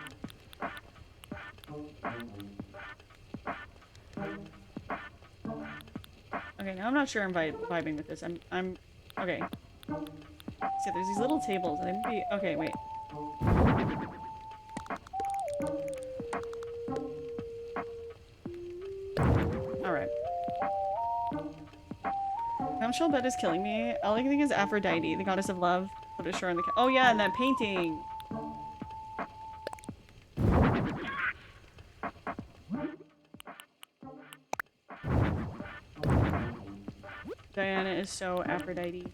Okay, now I'm not sure I'm vibing with this. I'm okay. So there's these little tables. I think okay, wait. Alright. Bombshell bed is killing me. All I can think is Aphrodite, the goddess of love. Put a shore in the oh yeah, and that painting. Diana is so Aphrodite.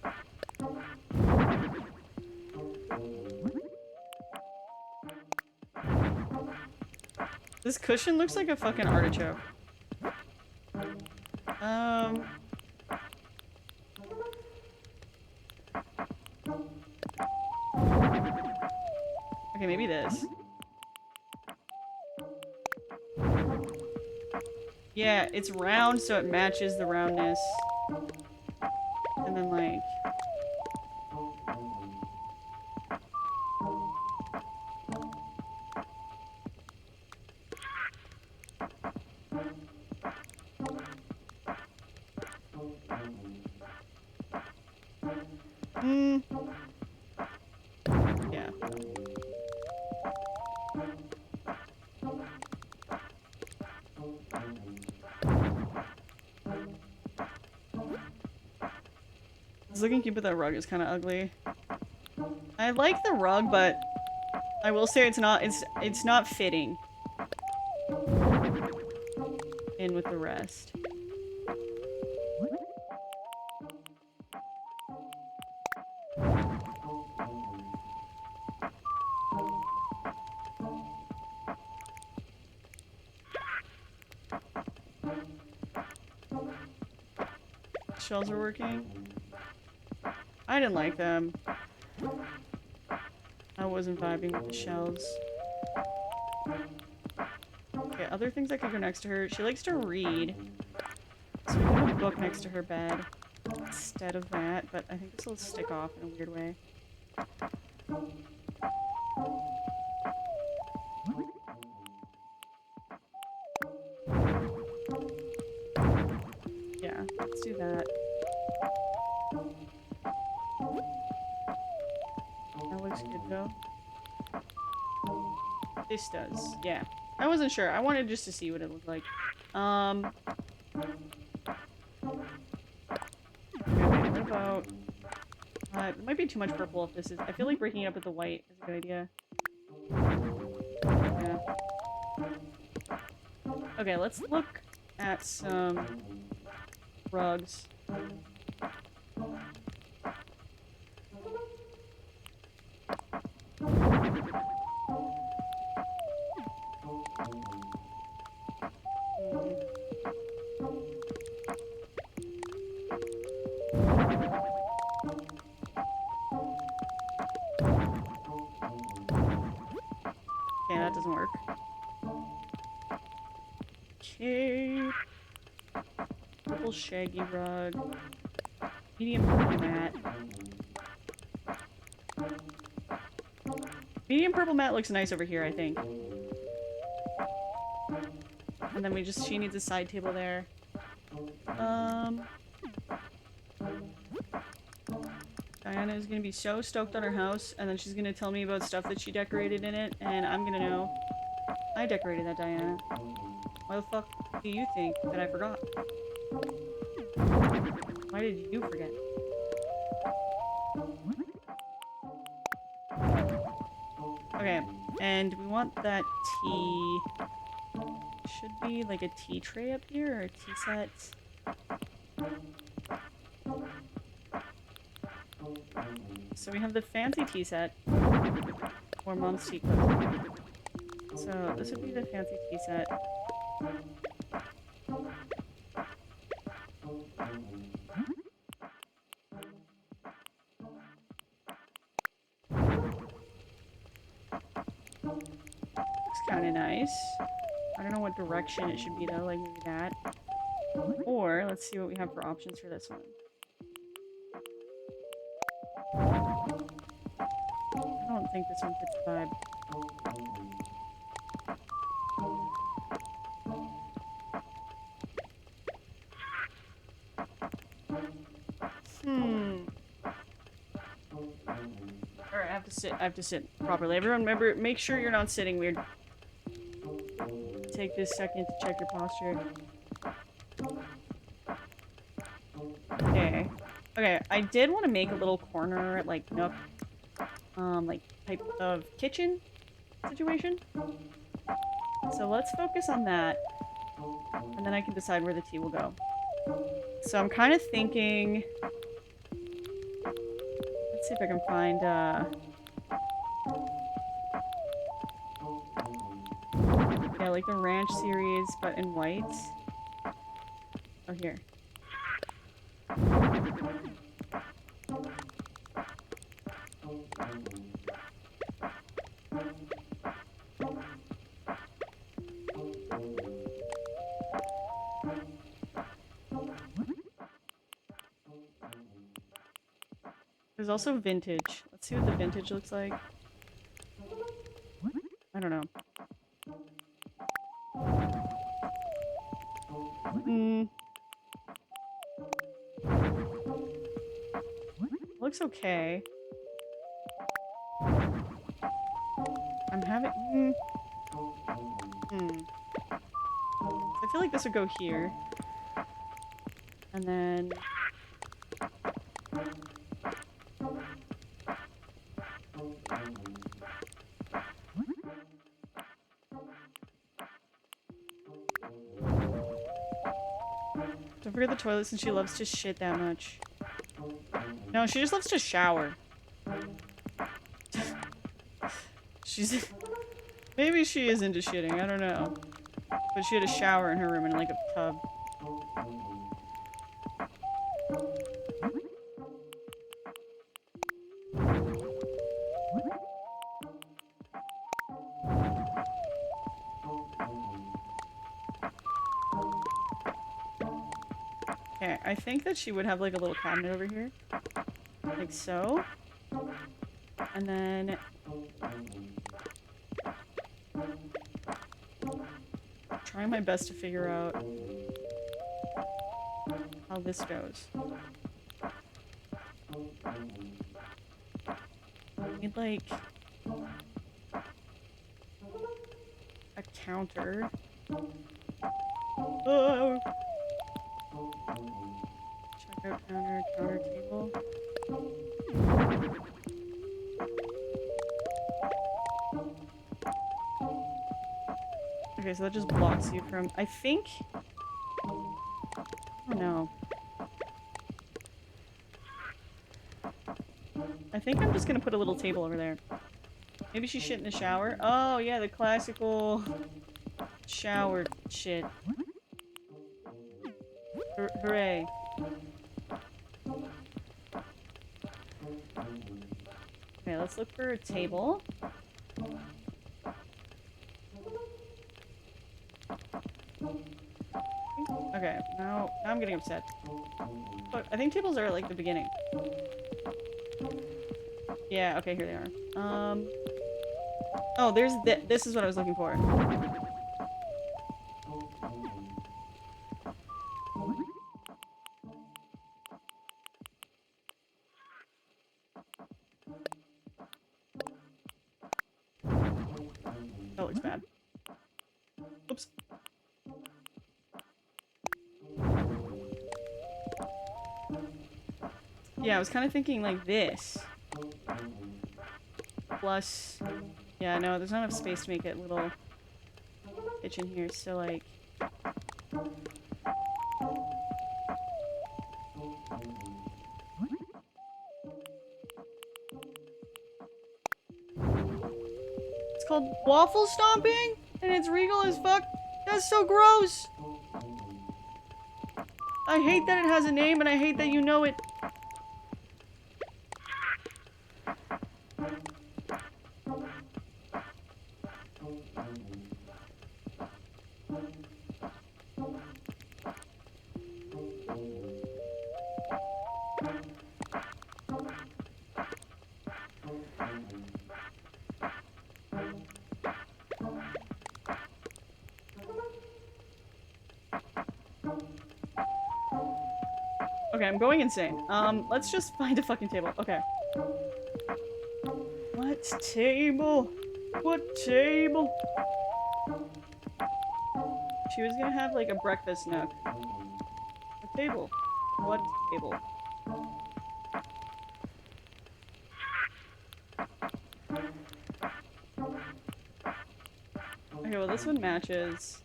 This cushion looks like a fucking artichoke. Okay, maybe this. Yeah, it's round, so it matches the roundness. And then, like... Yeah. This looking cute, but that rug is kind of ugly. I like the rug, but I will say it's not fitting in with the rest. Shells are working. I didn't like them. I wasn't vibing with the shells. Okay, other things that could go next to her. She likes to read. So we have a book next to her bed instead of that, but I think this will stick off in a weird way. Yeah, let's do that. That looks good though. This does, yeah. I wasn't sure. I wanted just to see what it looked like. Okay, wait, what about... it might be too much purple if this is... I feel like breaking it up with the white is a good idea. Yeah. Okay, let's look at some rugs. Okay, that doesn't work. Okay. Purple shaggy rug. Medium purple mat. Medium purple mat looks nice over here, I think. And then she needs a side table there. Diana is gonna be so stoked on her house, and then she's gonna tell me about stuff that she decorated in it, and I'm gonna know. I decorated that, Diana. Why the fuck do you think that I forgot? Why did you forget? Okay, and we want that tea... Should be like a tea tray up here, or a tea set. So we have the fancy tea set. Or mom's tea cup. So this would be the fancy tea set. Looks kind of nice. I don't know what direction it should be though, like maybe that. Or, let's see what we have for options for this one. I don't think this one fits the vibe. Alright, I have to sit properly. Everyone remember, make sure you're not sitting weird. Take this second to check your posture. Okay. Okay, I did want to make a little corner, like, nook. Like, type of kitchen situation. So let's focus on that. And then I can decide where the tea will go. So I'm kind of thinking... Let's see if I can find, yeah, like the ranch series, but in white. Oh, here. There's also vintage. Let's see what the vintage looks like. I don't know. Looks okay. I'm having... I feel like this would go here. And then... Don't forget the toilet since she loves to shit that much. No, she just loves to shower. She's... Maybe she is into shitting, I don't know. But she had a shower in her room and like a tub. Okay, I think that she would have like a little cabinet over here. Like so. And then... trying my best to figure out how this goes. I need like a counter. Oh. Check out counter table. Okay, so that just blocks you from... I think... I don't know. I think I'm just gonna put a little table over there. Maybe she shit in the shower? Oh, yeah, the classical shower shit. Hooray. Okay, let's look for a table. Okay, now I'm getting upset. Look, I think tables are at, like, the beginning. Yeah, okay, here they are. Oh, there's this is what I was looking for. That looks bad. Oops. Yeah, I was kind of thinking like this. Plus... yeah, no, there's not enough space to make it little kitchen here, so like... It's called waffle stomping? And it's regal as fuck? That's so gross! I hate that it has a name and I hate that you know it. Okay, I'm going insane. Let's just find a fucking table. Okay. What table? What table? She was gonna have like a breakfast nook. A table. What table? Okay, well this one matches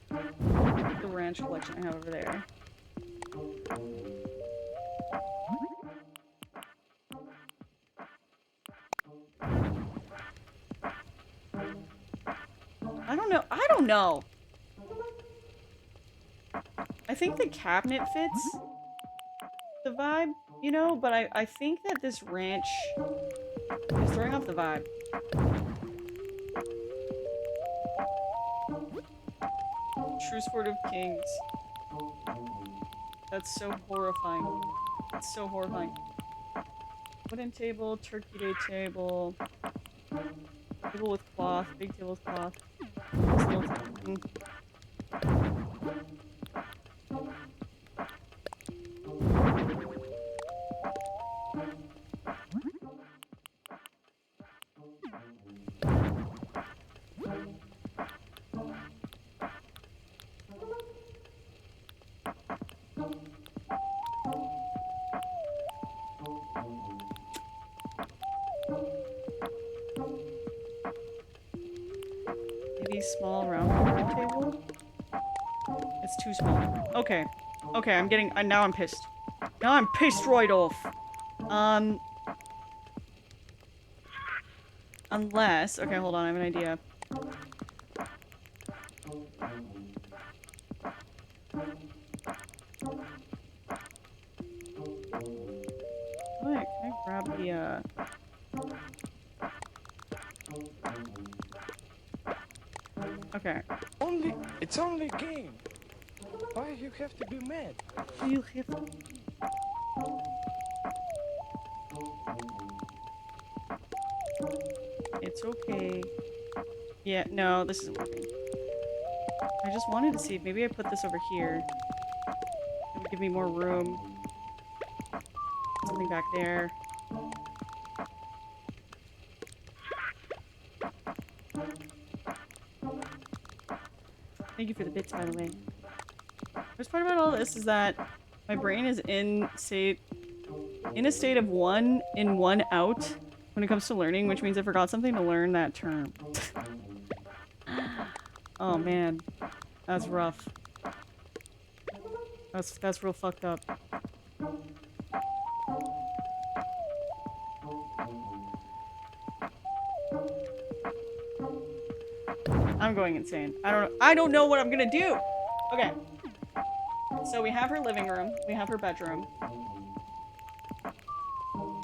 the ranch collection I have over there. I don't know. I think the cabinet fits the vibe, you know, but I think that this ranch is throwing off the vibe. True sport of kings. That's so horrifying. It's so horrifying. Wooden table, turkey day table. Table with cloth, big table with cloth. This little thing. Maybe small round table? It's too small. Okay. Okay, I'm getting- now I'm pissed. Now I'm pissed right off. Unless- okay, hold on, I have an idea. Can I grab the, okay. It's only a game. Why you have to be mad? You have to- It's okay. Yeah, no, this isn't working. I just wanted to see if maybe I put this over here. It would give me more room. Something back there. Thank you for the bits, by the way. The worst part about all this is that my brain is in a state of 1 in, 1 out when it comes to learning, which means I forgot something to learn that term. Oh man, that's rough. That's real fucked up. I'm going insane. I don't know what I'm gonna do. Okay. So we have her living room, we have her bedroom.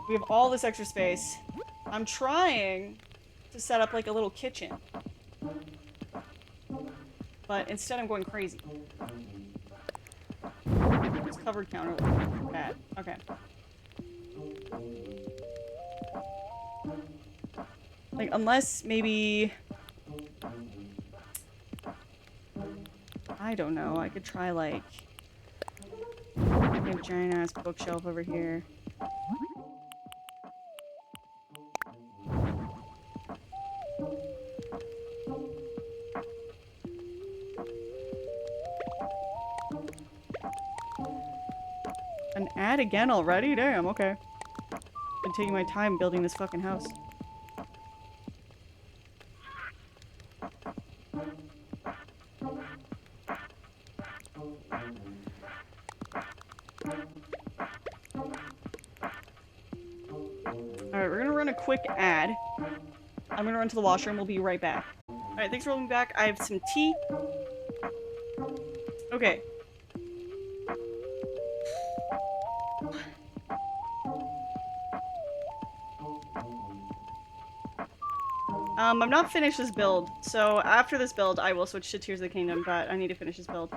We have all this extra space. I'm trying to set up like a little kitchen. But instead I'm going crazy. This covered counter looks bad. Okay. Like, unless maybe... I don't know, I could try like... a giant ass bookshelf over here. An ad again already? Damn, okay. Been taking my time building this fucking house. Alright, we're gonna run a quick ad. I'm gonna run to the washroom, we'll be right back. Alright, thanks for rolling back. I have some tea. Okay. I'm not finished this build, so after this build I will switch to Tears of the Kingdom, but I need to finish this build.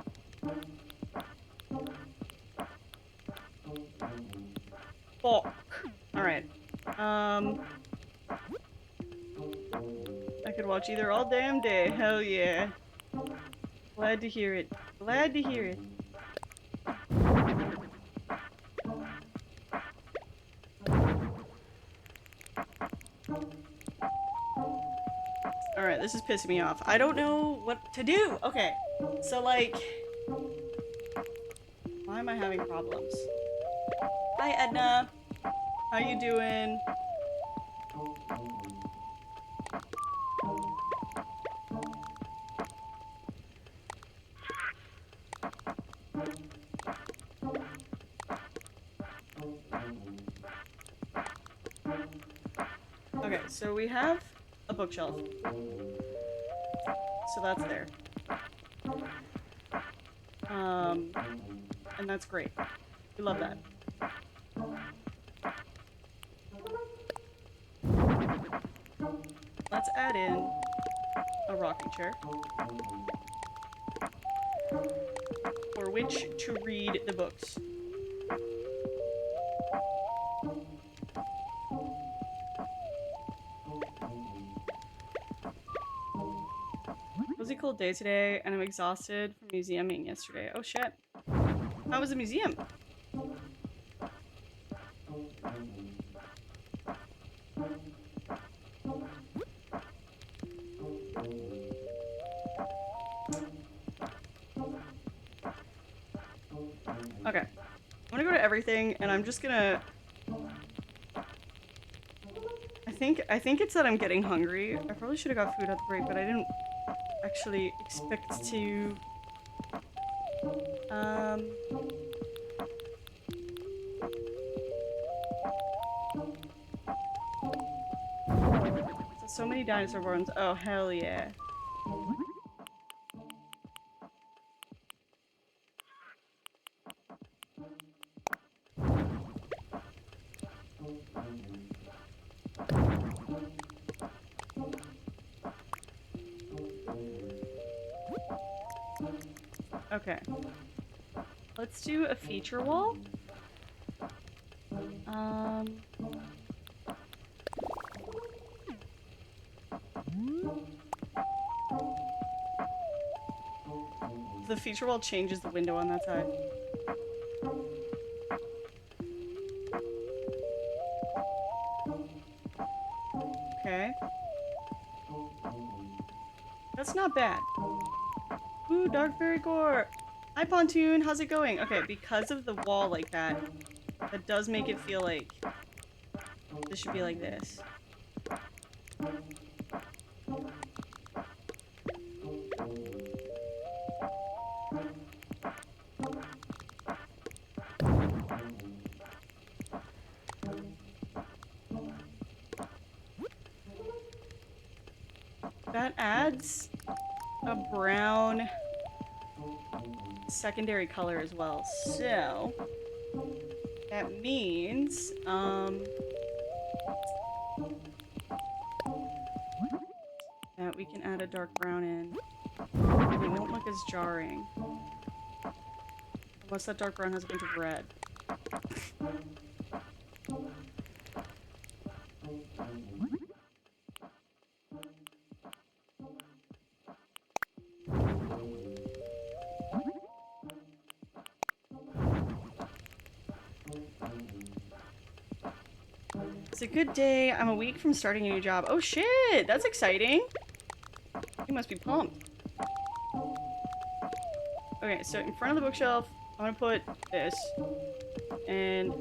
Fuck. Alright. I could watch either all damn day. Hell yeah. Glad to hear it. Glad to hear it. Alright, this is pissing me off. I don't know what to do! Okay. So, like... why am I having problems? Hi, Edna! How you doing? Okay, so we have a bookshelf. So that's there. And that's great. We love that. Let's add in a rocking chair. For which to read the books. cold day today, and I'm exhausted from museuming yesterday. Oh shit. How was the museum? Okay. I'm gonna go to everything, and I'm just gonna... I think it's that I'm getting hungry. I probably should have got food at the break, but I didn't actually expect to... So many dinosaur bones. Oh, hell yeah. Okay. Let's do a feature wall. The feature wall changes the window on that side. Okay. That's not bad. Ooh, Dark Fairy Gore! Hi, Pontoon! How's it going? Okay, because of the wall like that, that does make it feel like this should be like this. That adds a brown secondary color as well. So that means that we can add a dark brown in. And it won't look as jarring. Unless that dark brown has a bunch of red. It's a good day. I'm a week from starting a new job. Oh shit! That's exciting! You must be pumped. Okay, so in front of the bookshelf, I'm gonna put this. And...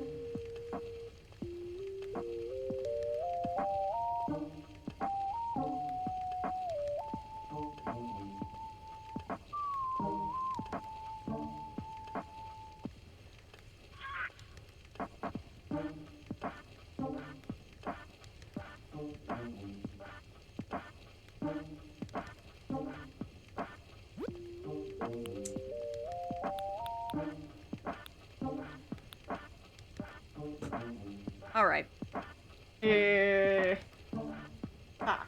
Alright. Fuck.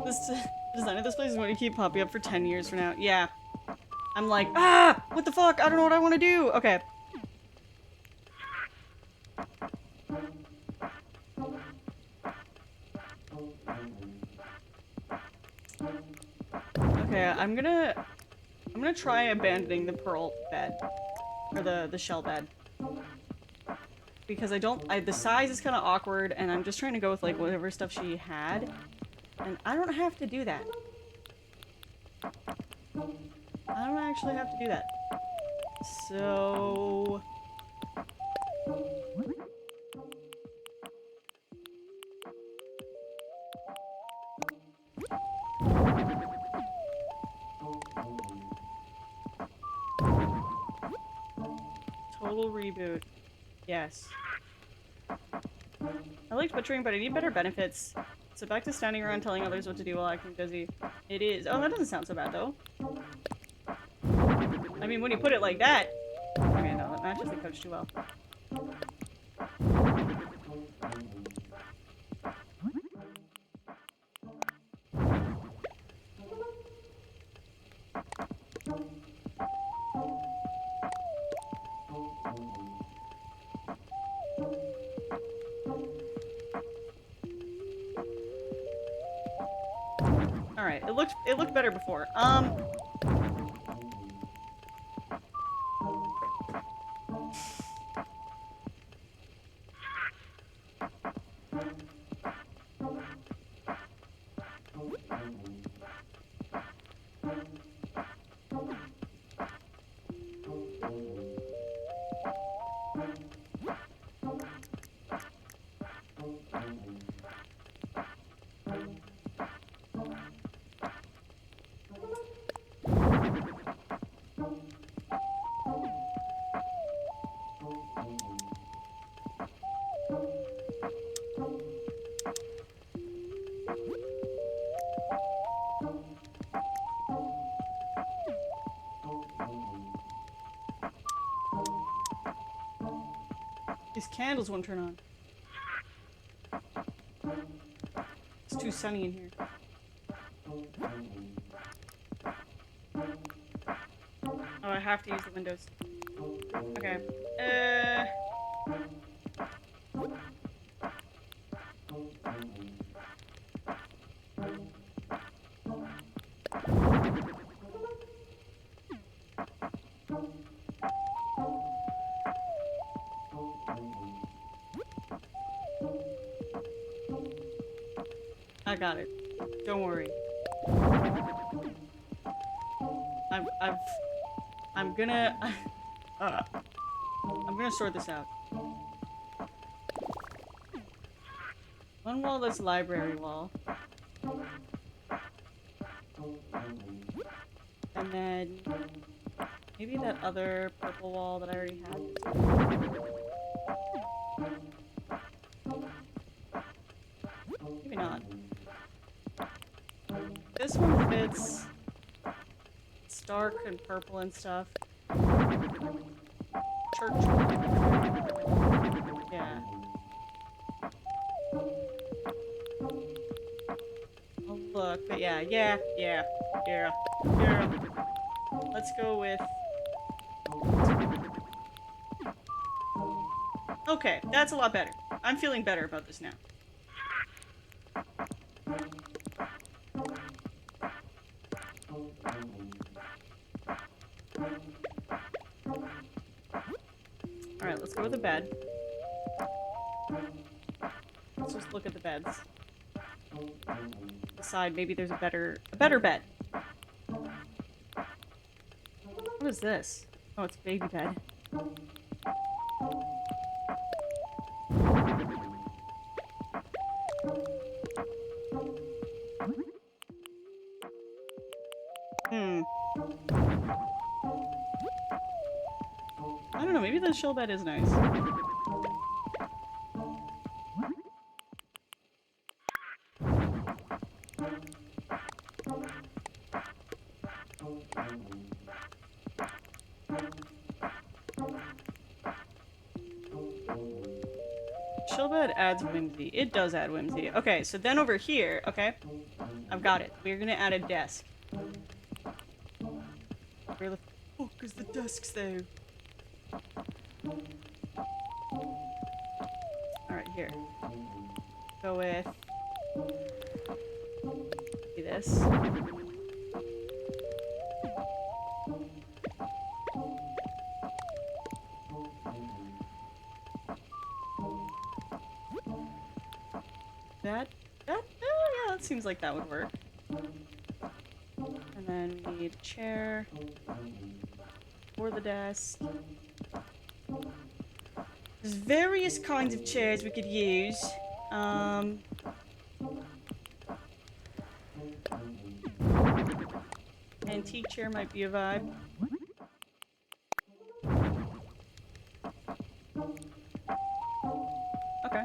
The design of this place is going to keep popping up for 10 years from now. Yeah. I'm like, ah! What the fuck? I don't know what I want to do! Okay. Okay, I'm gonna try abandoning the pearl bed. Or the shell bed. Because the size is kind of awkward, and I'm just trying to go with, like, whatever stuff she had. And I don't have to do that. I don't actually have to do that. So... Total reboot. Yes. I liked butchering, but I need better benefits. So back to standing around telling others what to do while acting busy. It is. Oh, that doesn't sound so bad, though. I mean, when you put it like that... Okay, no, that matches the couch too well. right. It looked better before. These candles won't turn on. It's too sunny in here. Oh, I have to use the windows. Okay. I got it. Don't worry. I'm gonna I'm gonna sort this out. One wall that's library wall. And then maybe that other purple wall that I already had. Maybe not. This one fits. It's dark and purple and stuff. Church. Yeah. Oh look, but yeah. Let's go with... Okay, that's a lot better. I'm feeling better about this now. Alright, let's go with the bed. Let's just look at the beds. Decide maybe there's a better bed. What is this? Oh, it's a baby bed. I don't know, maybe the shell bed is nice. Shell bed adds whimsy. It does add whimsy. Okay, so then over here, okay, I've got it. We're gonna add a desk. Where the fuck is the desks though? Alright, here. Go with this. Oh yeah, that seems like that would work. And then we need a chair for the desk. There's various kinds of chairs we could use. Antique chair might be a vibe. Okay.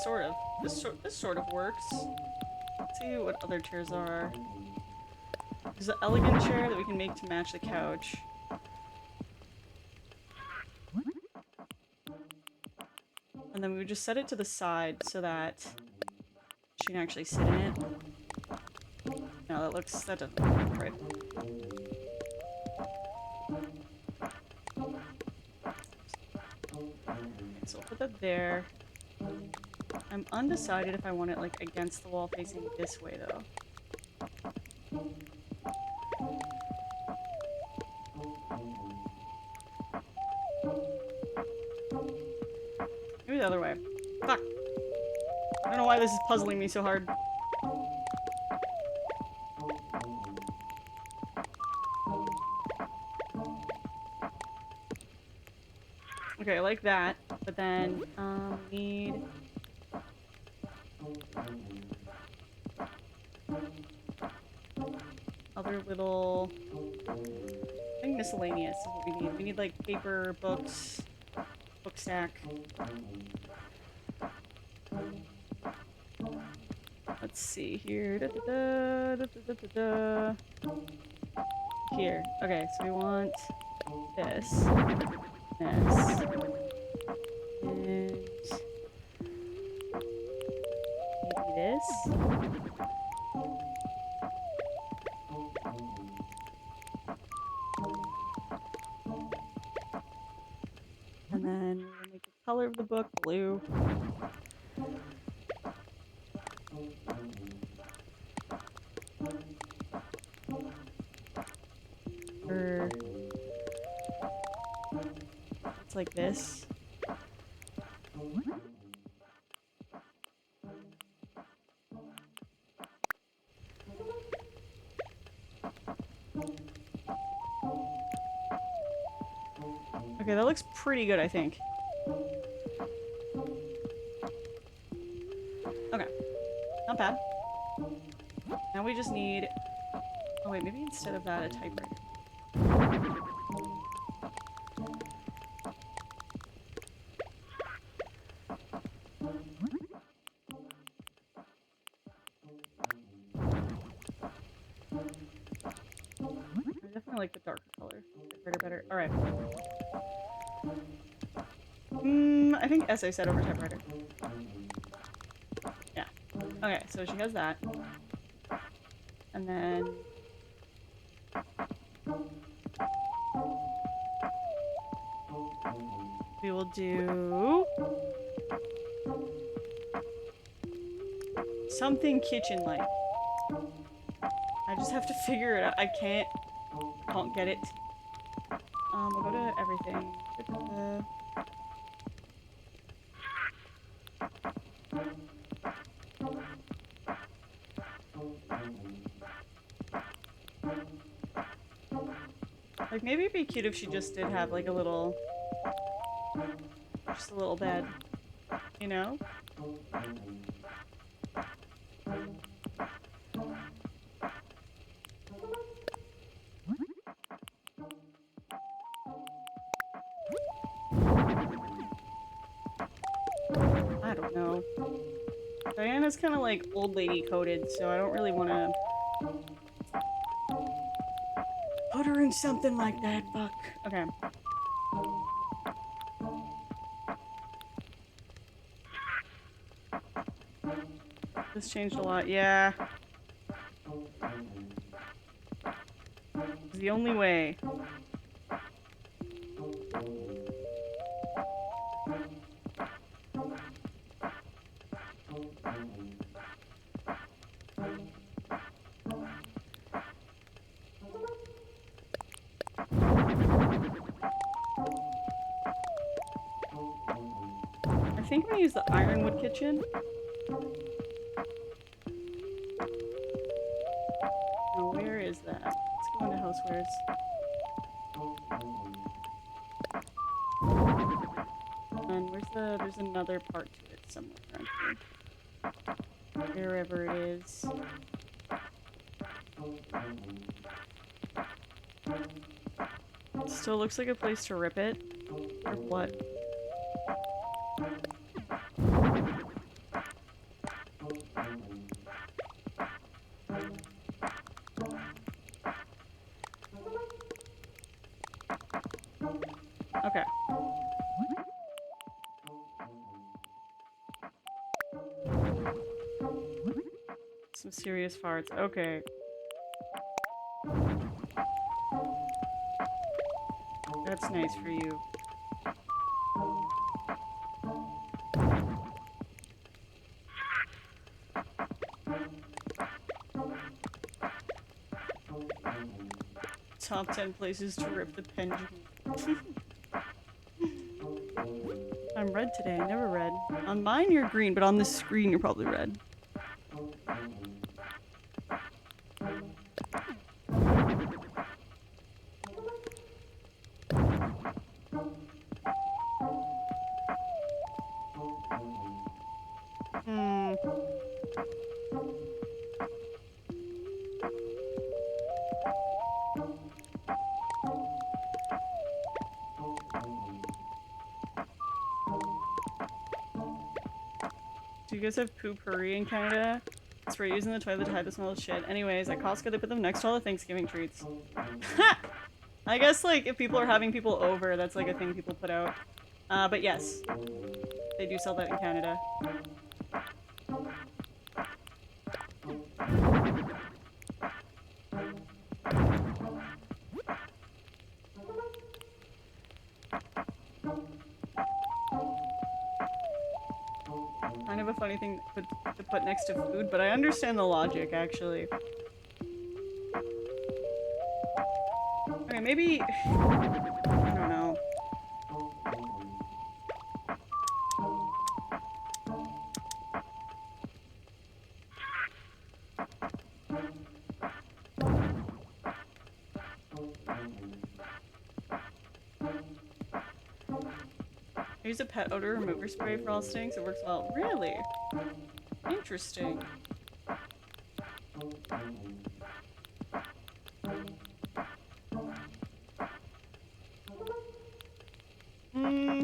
Sort of. This sort of works. Let's see what other chairs are. There's an elegant chair that we can make to match the couch. And then we would just set it to the side so that she can actually sit in it. No, that doesn't look right. So we'll put that there. I'm undecided if I want it like against the wall facing this way though. Maybe the other way. Fuck. I don't know why this is puzzling me so hard. Okay, I like that. But then, we need... other little... I think miscellaneous is what we need. We need, like, paper, books, book stack. Let's see here. Da, da, da, da, da, da, da. Here. Okay, so we want this. This. And maybe this. And then we'll make the color of the book blue. Or it's like this. Okay, that looks pretty good, I think. Okay. Not bad. Now we just need... oh wait, maybe instead of that, a typewriter. I definitely like the darker color. Typewriter better. Alright. I think essay set over typewriter. Yeah. Okay, so she has that. And then... we will do... something kitchen-like. I just have to figure it out. I can't get it. We'll go to everything. Like, maybe it'd be cute if she just did have, like, a little... just a little bed. You know? I don't know. Diana's kind of like old lady coded, so I don't really want to put her in something like that. Fuck. Okay. This changed a lot. Yeah. It's the only way. I think I'm gonna use the ironwood kitchen. Now, where is that? Let's go into housewares. And where's the... there's another part to it somewhere around here. Wherever it is. Still looks like a place to rip it. Rip what? Okay. Some serious farts. Okay. That's nice for you. Top 10 places to rip the pendulum. I'm red today, never red. On mine you're green, but on this screen you're probably red. Hmm. Do you guys have poo-pourri in Canada? Spray using the toilet to hide the smell of shit. Anyways, at Costco they put them next to all the Thanksgiving treats. I guess like if people are having people over, that's like a thing people put out. But yes, they do sell that in Canada. Kind of a funny thing to put next to food, but I understand the logic actually. Okay, maybe I don't know. I use a pet odor remover spray for all stinks. It works well. Really? Interesting. Hmm.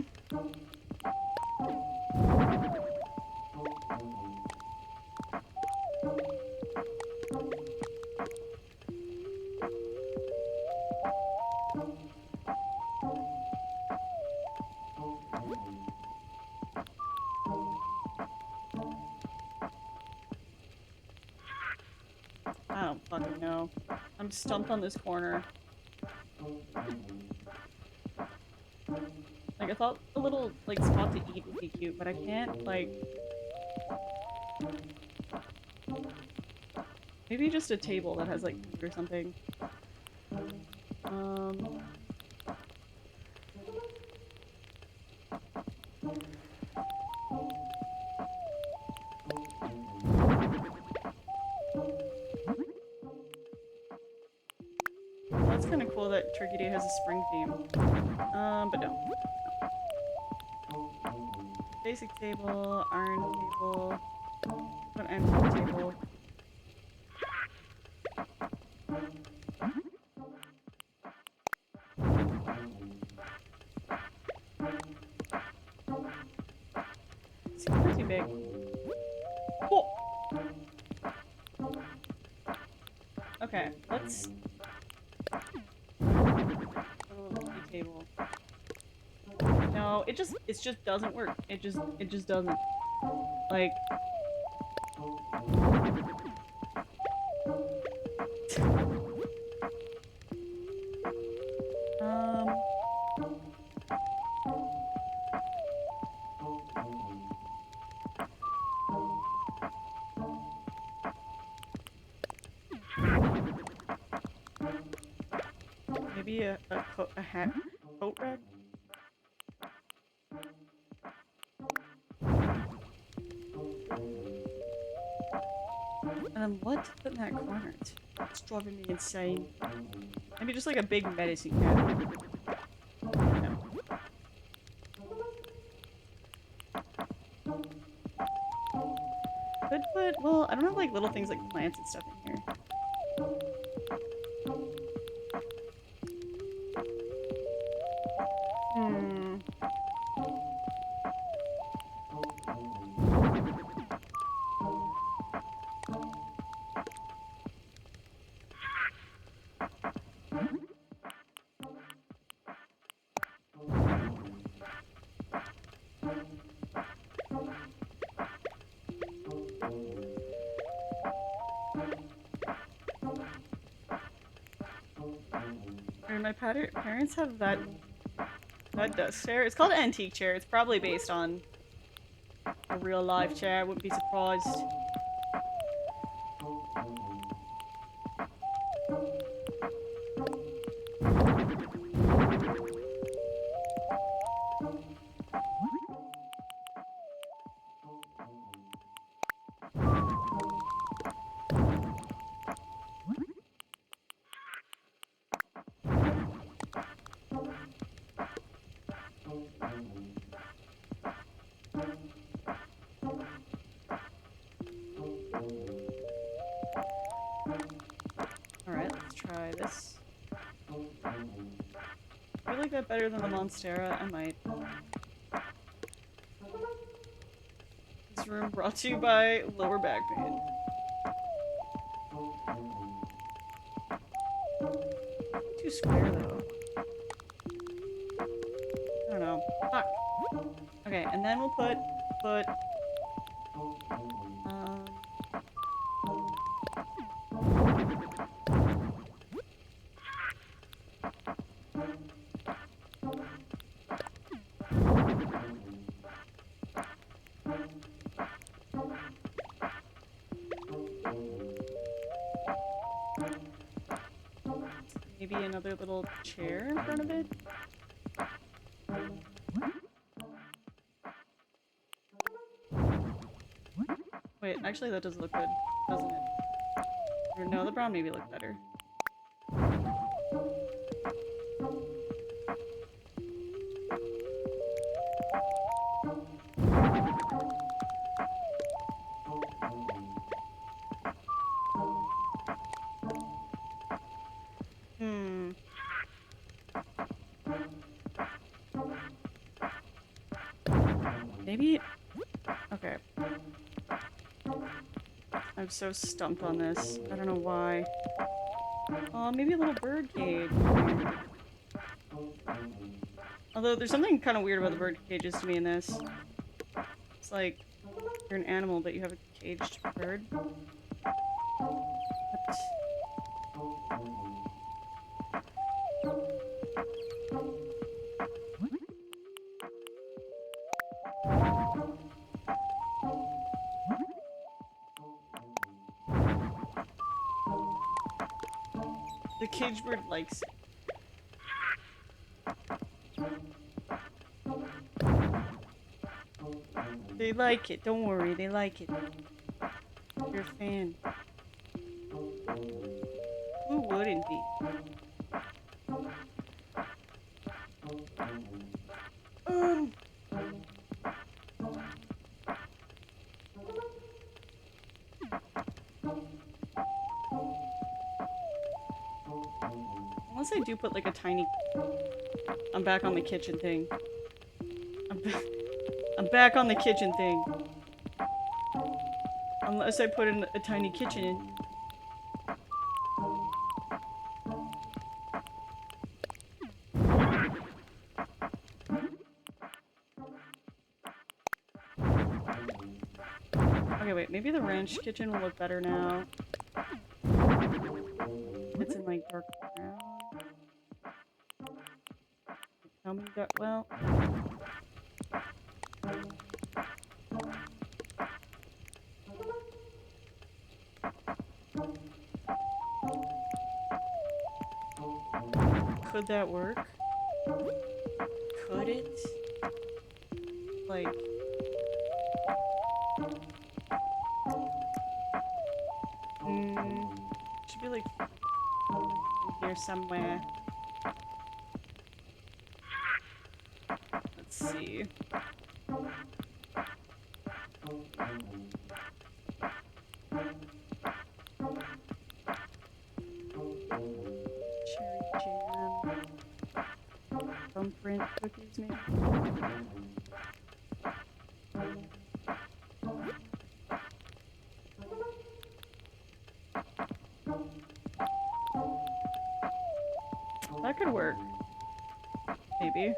I don't fucking know. I'm stumped on this corner. Like, I thought a little, like, spot to eat would be cute, but I can't, like... Maybe just a table that has, like, food or something. Well, that's kind of cool that Turkey Day has a spring theme. But no. Basic table, iron table, an antique table. It's pretty big. Cool. Okay, let's put a little tea table. No, it just doesn't work. It just doesn't. Like um maybe a hat coat rack. And what to put in that corner? It's driving me insane. Maybe just like a big medicine cabinet. No. Could put, well, I don't have like little things like plants and stuff in here. Hmm. Or my parents have that desk chair. It's called an antique chair. It's probably based on a real life chair. I wouldn't be surprised. I like that better than the Monstera. I might. This room brought to you by lower back pain. Too square though. I don't know. Fuck. Okay, and then we'll put um maybe another little chair in front of it. Wait, actually that does look good, doesn't it? Or no, the brown maybe look better. Hmm. Maybe. Okay. I'm so stumped on this. I don't know why. Maybe a little bird cage. Although there's something kind of weird about the bird cages to me in this. It's like you're an animal, but you have a caged bird. What? The caged bird likes it. They like it. Don't worry, they like it. You're a fan. Who wouldn't be? Um. Unless I do put like a tiny. I'm back on the kitchen thing. I'm back on the kitchen thing. Unless I put in a tiny kitchen in. Okay, wait. Maybe the ranch kitchen will look better now. It's in like dark brown. How many got? Well. Could that work? Could it? Like. Should be like in here somewhere. Let's see. Cherry jam. Thumbprint cookies, maybe? That could work. Maybe.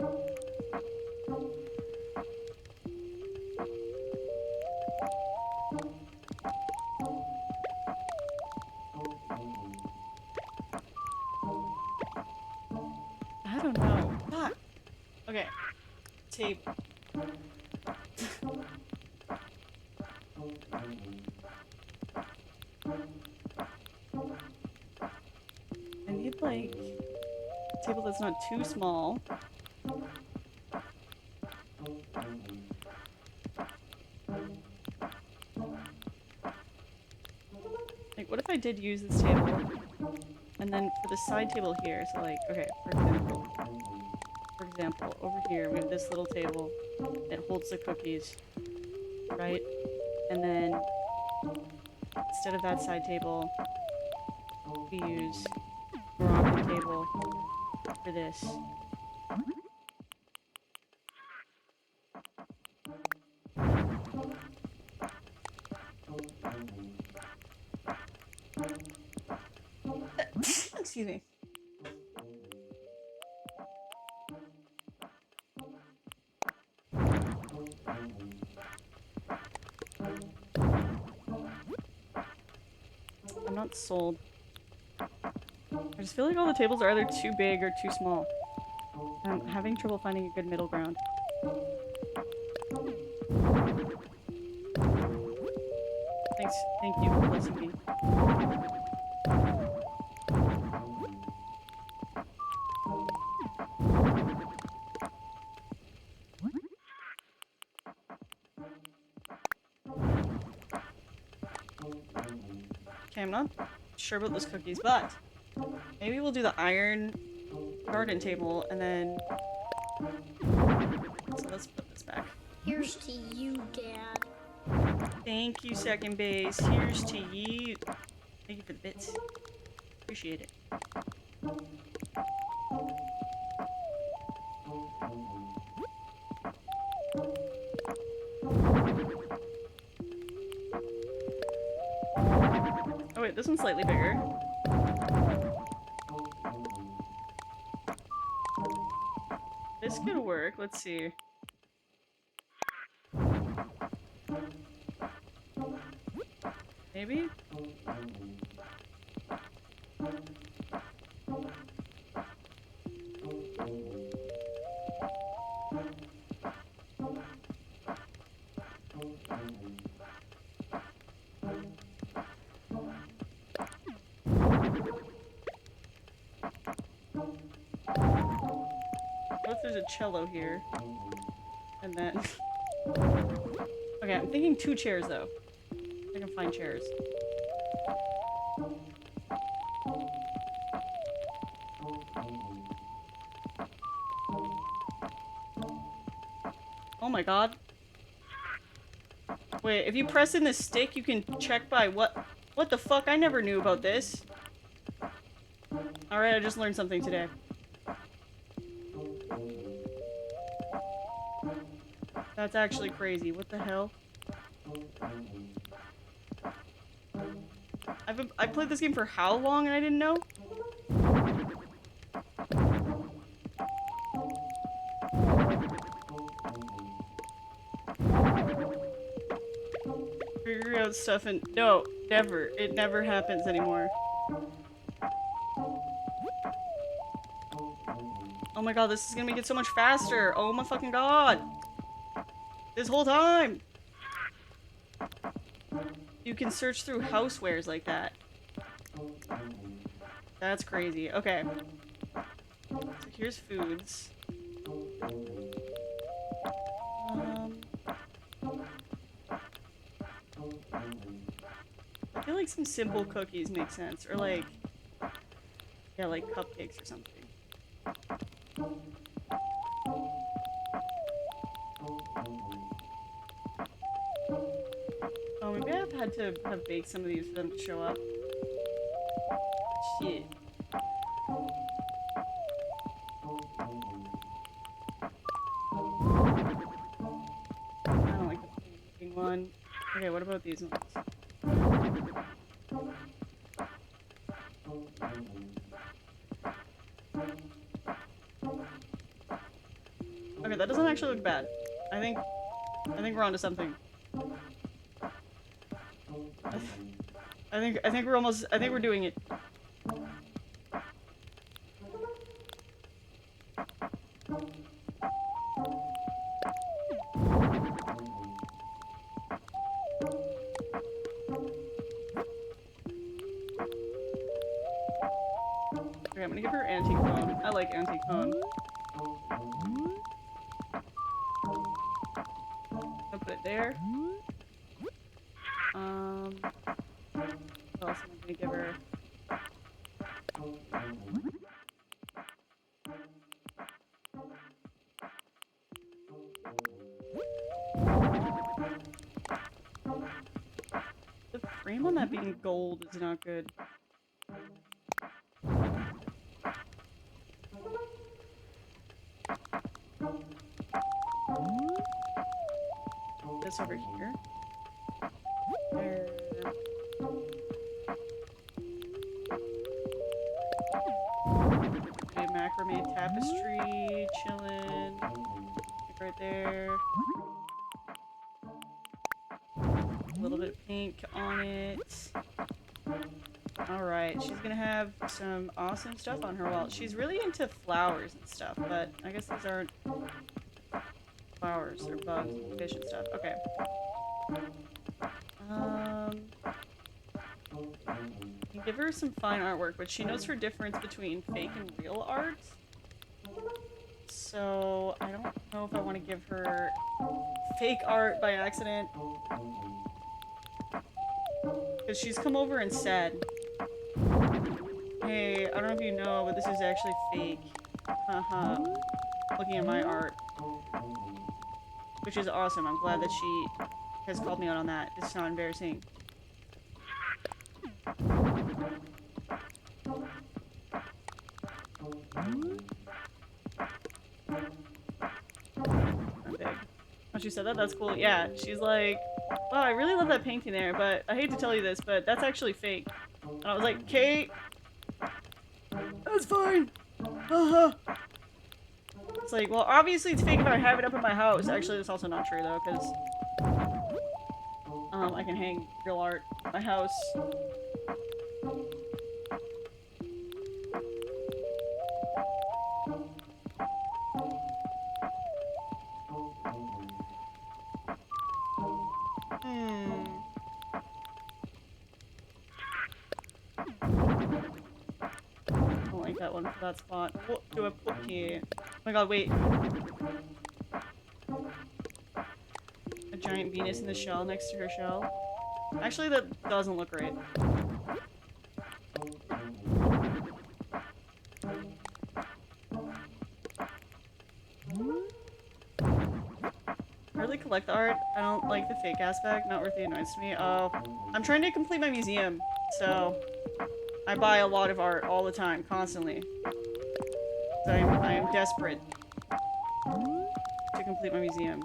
I don't know. Fuck. Okay. Tape. I need like a table that's not too small. Like, what if I did use this table, and then for the side table here, so like, okay, for example, over here we have this little table that holds the cookies, right? And then instead of that side table, we use a Moroccan table for this. Excuse me. I'm not sold. I just feel like all the tables are either too big or too small. I'm having trouble finding a good middle ground. Thank you for listening to me. Okay, I'm not sure about those cookies, but maybe we'll do the iron garden table and then. So let's put this back. Here's to you, Dad. Thank you, second base. Here's to you. Thank you for the bits. Appreciate it. Oh wait, this one's slightly bigger. This could work. Let's see. Maybe? What if there's a cello here? And then... Okay, I'm thinking 2 chairs though. I can find chairs. Oh my god. Wait, if you press in the stick, you can check by what- What the fuck? I never knew about this. Alright, I just learned something today. That's actually crazy. What the hell? I've played this game for how long and I didn't know? Figure out stuff and no, never. It never happens anymore. Oh my god, this is gonna make it so much faster. Oh my fucking god. This whole time. You can search through housewares like that. That's crazy. Okay. So here's foods. I feel like some simple cookies make sense. Or like... Yeah, like cupcakes or something. Oh, maybe I've had to have baked some of these for them to show up. Shit. I don't like the looking one. Okay, what about these ones? Okay, that doesn't actually look bad. I think we're onto something. I think we're almost, I think we're doing it. Okay, I'm gonna give her antique cone. I like antique cone. I'll put it there. What else am I gonna give her? The frame on that being gold is not good. this over here. There. A macrame tapestry, chillin'. Like right there. A little bit of pink on it. Alright, she's gonna have some awesome stuff on her wall. She's really into flowers and stuff, but I guess these aren't flowers or bugs and fish and stuff. Okay. You give her some fine artwork, but she knows her difference between fake and real art. So I don't know if I want to give her fake art by accident. Because she's come over and said, hey, I don't know if you know, but this is actually fake. Haha. Looking at my art. Which is awesome. I'm glad that she has called me out on that. It's not embarrassing. Not big. Oh, she said that? That's cool. Yeah, she's like, wow, I really love that painting there, but I hate to tell you this, but that's actually fake. And I was like, Kate, that's fine. Haha. It's like, well, obviously it's fake if I have it up in my house. Actually, that's also not true, though, because I can hang real art in my house. I don't like that one for that spot. What do I put here? Oh my god, wait. A giant Venus in the shell next to her shell. Actually, that doesn't look right. I really collect the art. I don't like the fake aspect. Not worth the annoyance to me. Oh, I'm trying to complete my museum, so I buy a lot of art all the time, constantly. So I am desperate to complete my museum.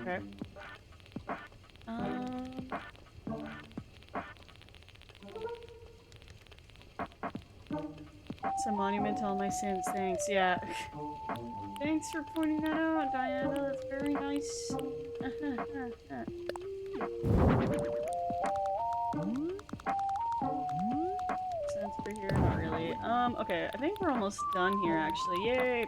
Okay. It's a monument to all my sins. Thanks. Yeah. Thanks for pointing that out, Diana. That's very nice. Sense for here? Not really. Okay. I think we're almost done here, actually. Yay!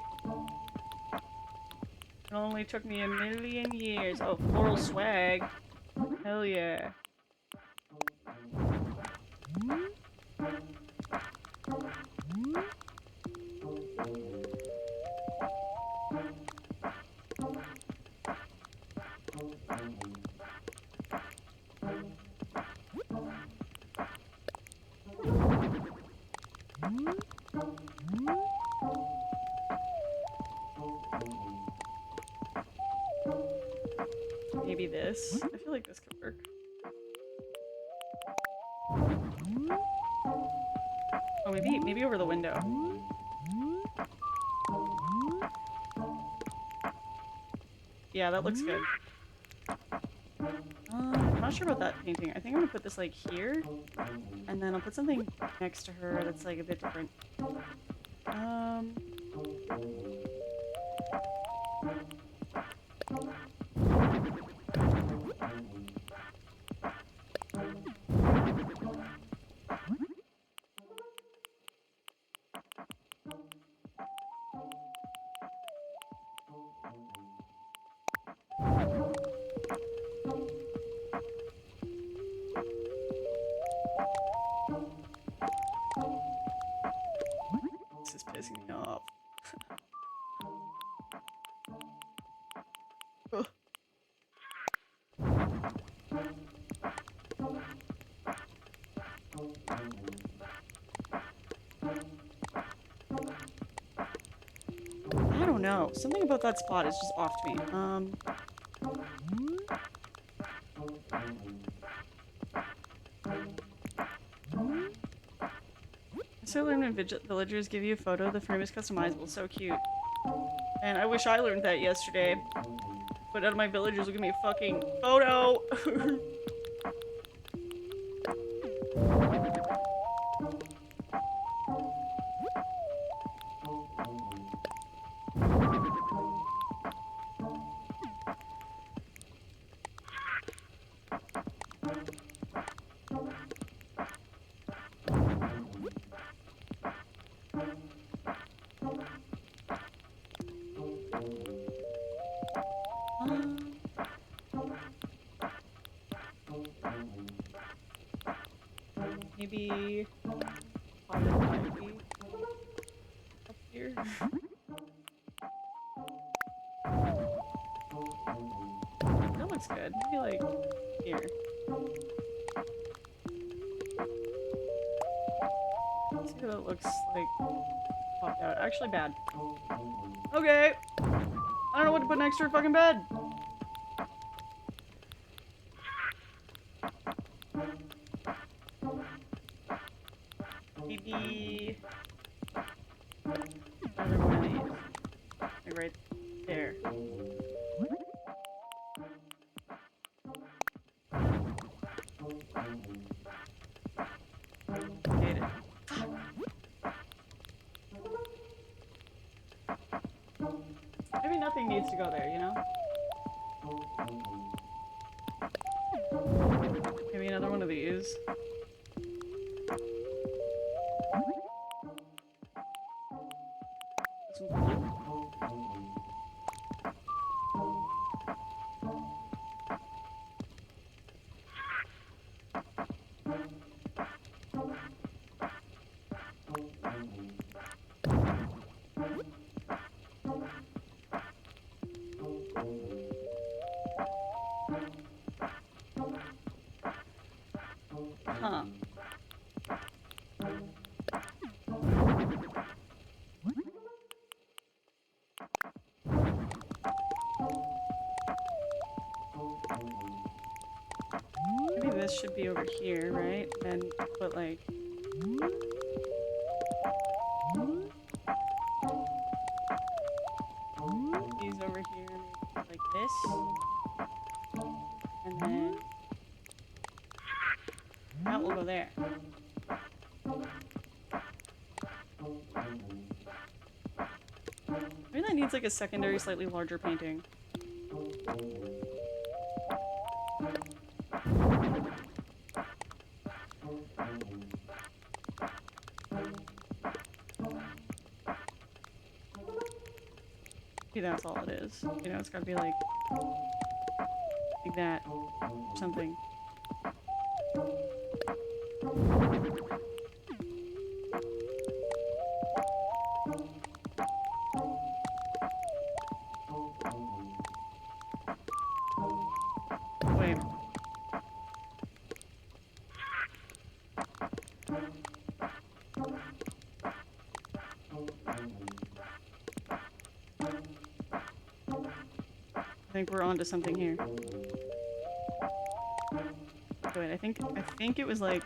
It only took me a million years. Oh, floral swag. Hell yeah. Maybe this. I feel like this could work. Oh, maybe over the window. Yeah, that looks good. I'm not sure about that painting. I think I'm gonna put this like here, and then I'll put something next to her that's like a bit different. This is pissing me off. Ugh. don't know. Something about that spot is just off to me. So learned when villagers give you a photo, the frame is customizable. So cute. And I wish I learned that yesterday. But none of my villagers will give me a fucking photo. Maybe potted ivy up here. That looks good. Maybe like here. Let's see what it looks like popped out. Actually bad. Okay. I don't know what to put next to her fucking bed. Maybe another one of these. Like right there. Hate it. Maybe nothing needs to go there, you know? Maybe another one of these. Some blue. Huh. Maybe this should be over here, right? And put like these over here, maybe like this. And then that will go there. Maybe that needs like a secondary, slightly larger painting. Maybe that's all it is. You know, it's gotta be like that. Or something. Wait. I think we're onto something here. Wait, I think it was like...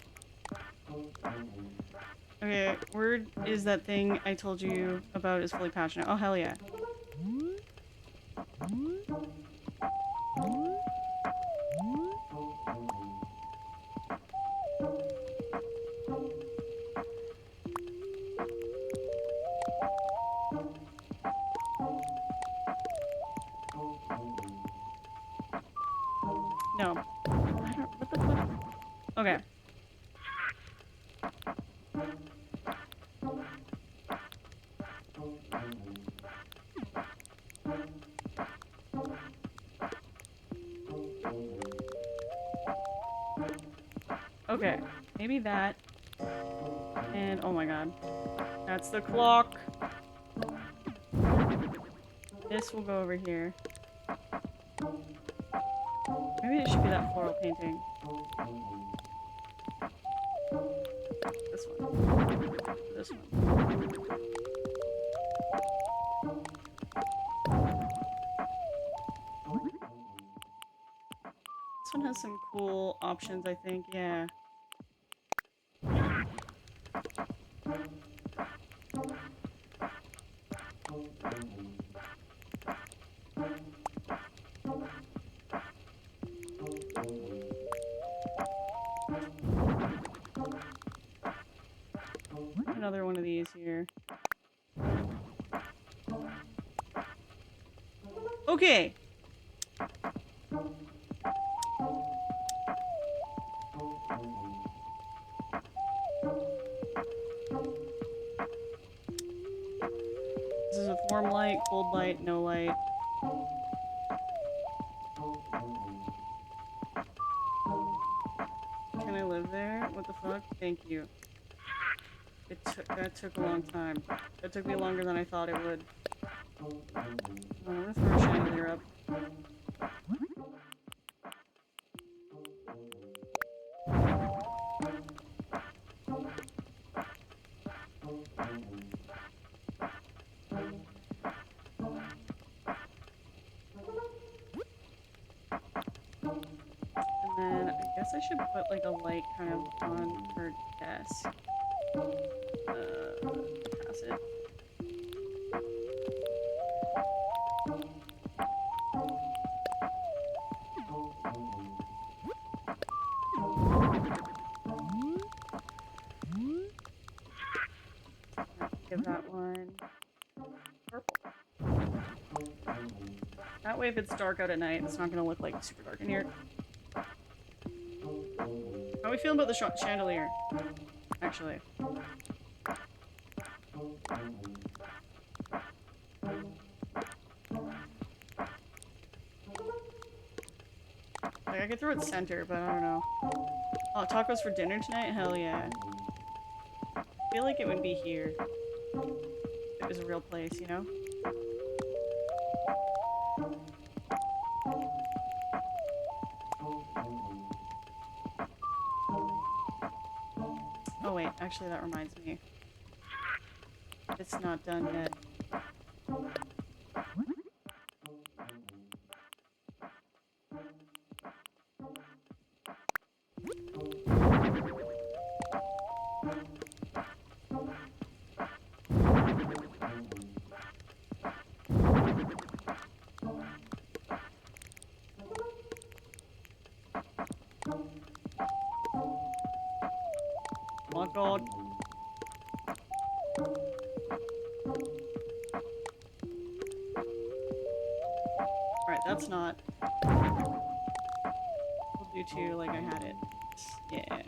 Okay, word is that thing I told you about is fully passionate. Oh, hell yeah. No. What the fuck? Okay. Okay. Maybe that. And oh my god. That's the clock. This will go over here. Maybe it should be that floral painting. This one. This one. has some cool options, I think. Yeah. Another one of these here. Okay. This is with warm light, cold light, no light. Can I live there? What the fuck? Thank you. That took a long time. That took me longer than I thought it would. I'm gonna throw a chandelier up. And then I guess I should put like a light kind of on her desk. Pass it. Give that one purple. That way if it's dark out at night, it's not gonna look like super dark in here. How are we feeling about the chandelier? Actually. Like, I could throw it center, but I don't know. Oh, tacos for dinner tonight? Hell yeah. I feel like it would be here. If it was a real place, you know? Oh wait, actually that reminds me. It's not done yet. Oh my god. Alright, that's not. We'll do two like I had it. Yeah.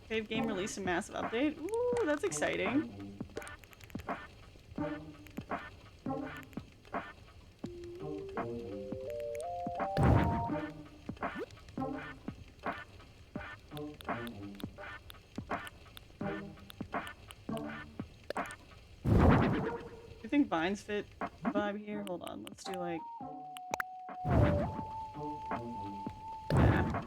Fave game released a massive update? Ooh, that's exciting. Do you think vines fit the vibe here? Hold on, let's do like... Yeah.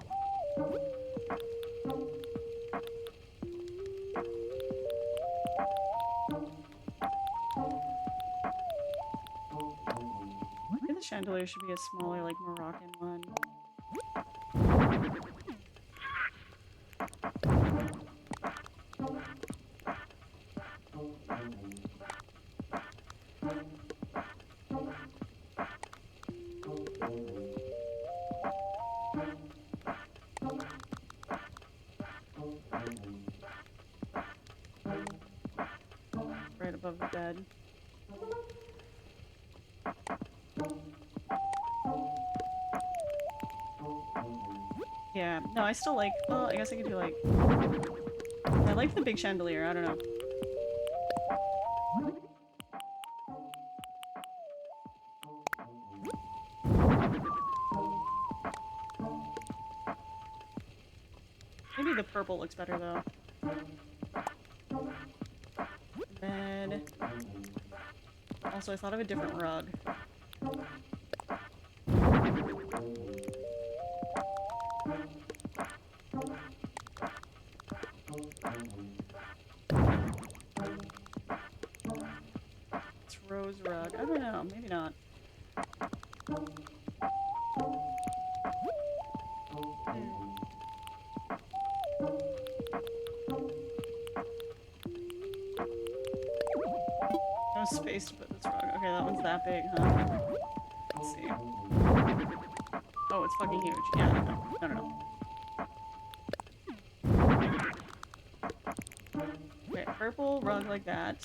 Maybe the chandelier should be a smaller, like, Moroccan one. Right above the bed. Yeah, no, I still like, well, I guess I could do like, I like the big chandelier, I don't know. Maybe the purple looks better though. Bed. Also, I thought of a different rug. It's rose No space to put this rug. Okay, that one's that big, huh? Let's see. Oh, it's fucking huge. Yeah, no. Okay, purple rug like that.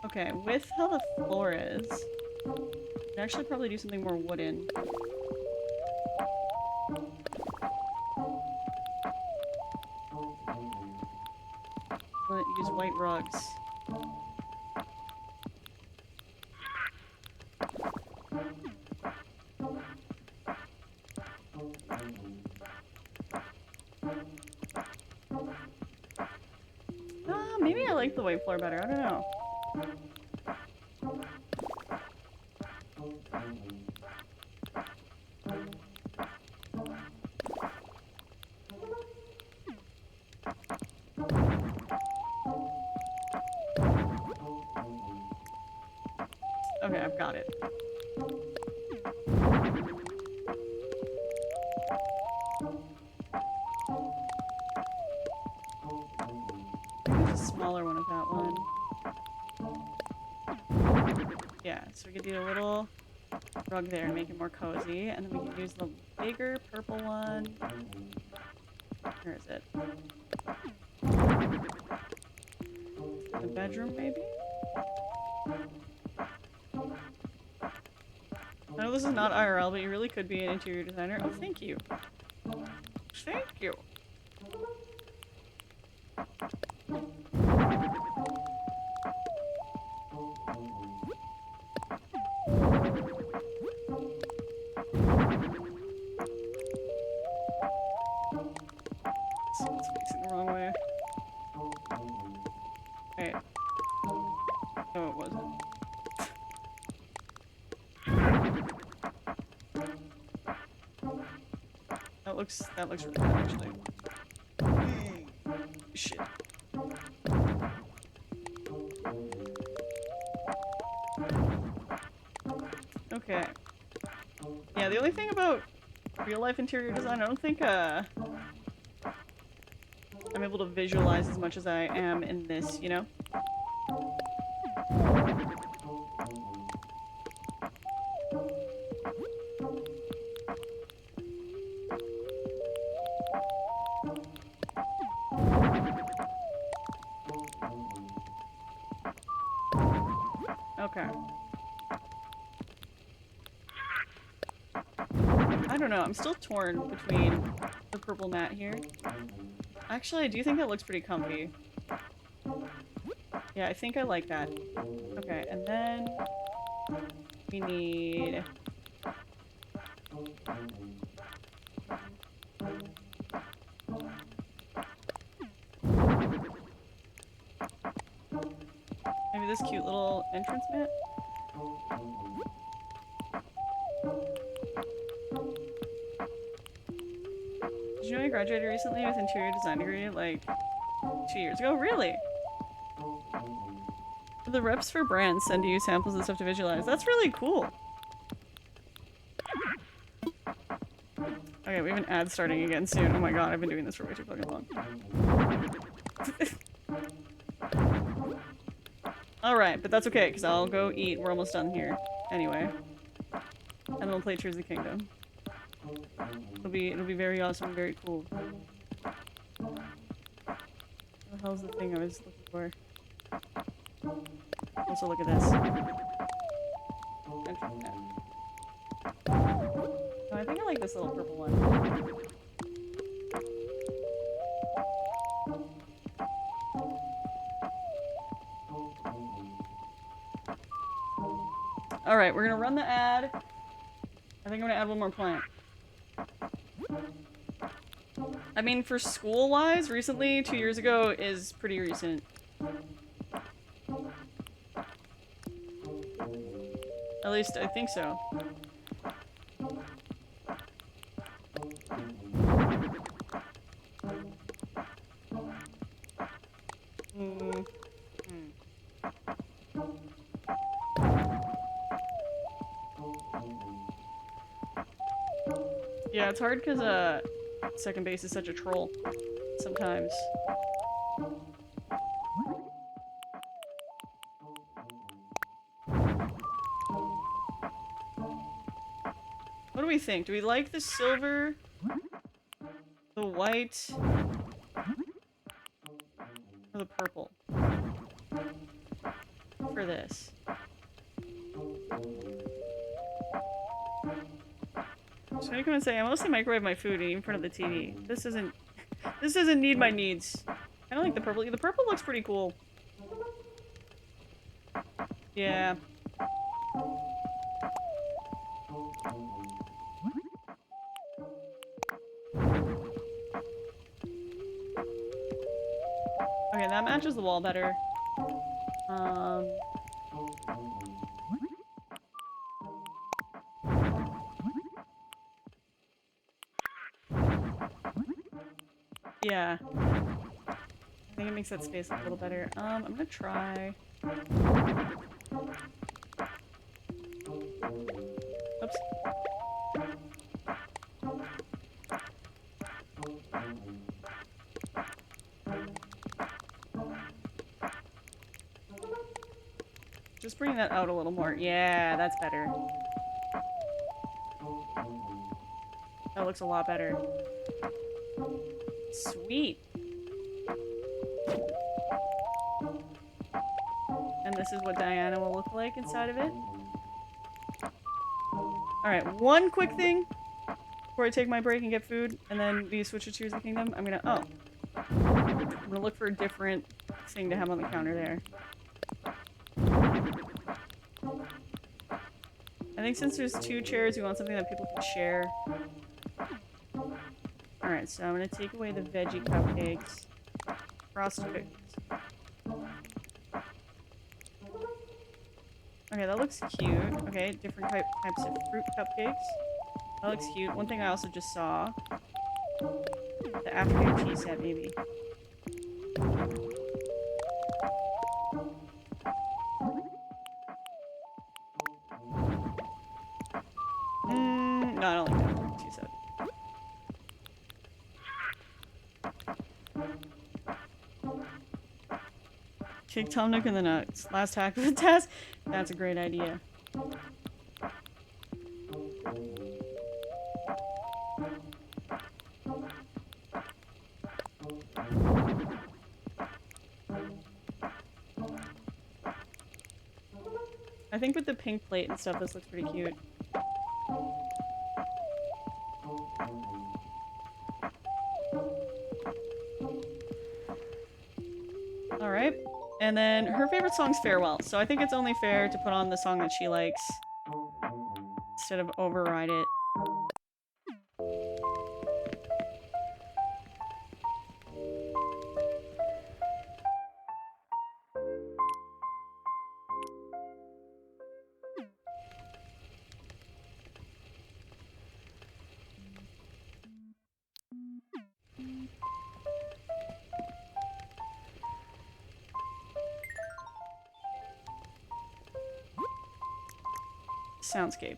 Okay, with how the floor is, I could actually probably do something more wooden. Use white rugs. Maybe I like the white floor better. I don't know. Okay, I've got it. There's a smaller one of that one. Yeah, so we could do a little rug there and make it more cozy, and then we can use the bigger purple one. Where is it? The bedroom, maybe? I know this is not IRL, but you really could be an interior designer. Oh, thank you. Thank you. It's facing the wrong way. Wait. No, it wasn't. That looks really good, actually. Shit. Okay. Yeah, the only thing about real life interior design, I don't think I'm able to visualize as much as I am in this, you know? Okay. I don't know, I'm still torn between the purple mat here. Actually, I do think that looks pretty comfy. Yeah, I think I like that. Okay, and then we need... maybe this cute little entrance mat? Did you know I graduated recently with interior design degree, like, 2 years ago? Really? The reps for brands send you samples and stuff to visualize. That's really cool. Okay, we have an ad starting again soon. Oh my god, I've been doing this for way too fucking long. Alright, but that's okay, because I'll go eat. We're almost done here. Anyway. And then we'll play Tears of the Kingdom. It'll be very awesome, very cool. What the hell's the thing I was looking for? Also, look at this. Oh, I think I like this little purple one. Alright, we're gonna run the ad. I think I'm gonna add one more plant. I mean, for school-wise, recently, 2 years ago, is pretty recent. At least, I think so. Mm. Hmm. Yeah, it's hard because, second base is such a troll. Sometimes. What do we think? Do we like the silver, the white, or the purple for this? So I can say I mostly microwave my food in front of the TV. This doesn't need my needs. I don't like the purple. The purple looks pretty cool. Yeah. Okay, that matches the wall better. Um. Yeah. I think it makes that space look a little better. I'm gonna try. Oops. Just bring that out a little more. Yeah, that's better. That looks a lot better. Sweet. And this is what Diana will look like inside of it. Alright, one quick thing before I take my break and get food, and then we switch to Tears of the Kingdom. I'm gonna look for a different thing to have on the counter there. I think since there's 2 chairs, we want something that people can share. Alright, so I'm gonna take away the veggie cupcakes. Frosted cookies. Okay, that looks cute. Okay, different types of fruit cupcakes. That looks cute. One thing I also just saw. The afternoon tea set, maybe. No, I don't like that tea set. Kick Tom Nook in the nuts. Last hack of the task? That's a great idea. I think with the pink plate and stuff, this looks pretty cute. Alright. And then her favorite song's Farewell, so I think it's only fair to put on the song that she likes instead of override it. Soundscape.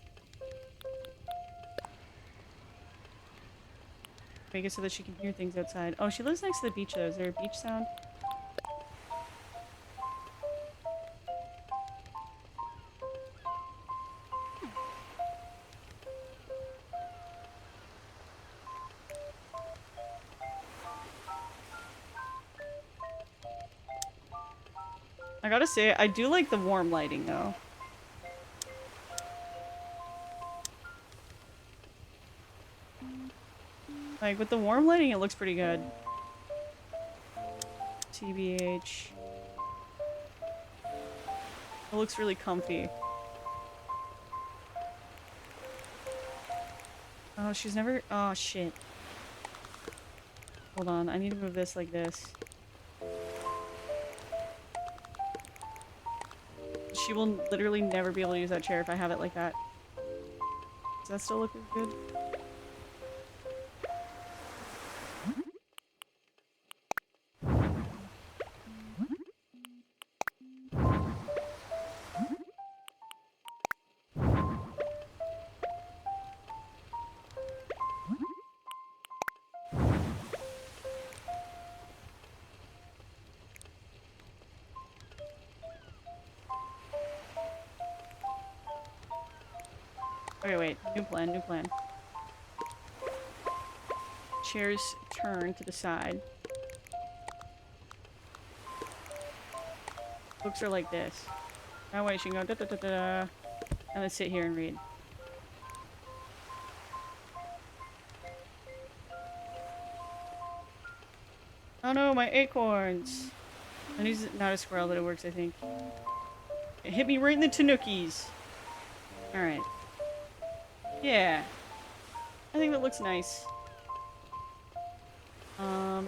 Make it so that she can hear things outside. Oh, she lives next to the beach though. Is there a beach sound? I gotta say, I do like the warm lighting though. Like, with the warm lighting, it looks pretty good. TBH. It looks really comfy. Oh, she's never- oh, shit. Hold on, I need to move this like this. She will literally never be able to use that chair if I have it like that. Does that still look good? Okay, wait. New plan, new plan. Chairs turn to the side. Books are like this. That way she can go da da da da, and then sit here and read. Oh no, my acorns! And he's not a squirrel, but it works, I think. It hit me right in the tanookies. Alright. Yeah. I think that looks nice. I'm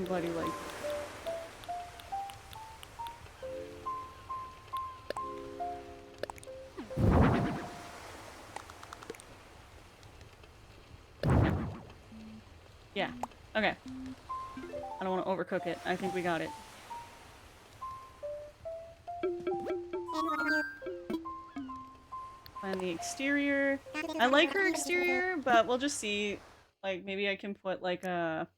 glad you like it. Yeah. Okay. I don't want to overcook it. I think we got it. And the exterior. I like her exterior, but we'll just see. Like, maybe I can put like a...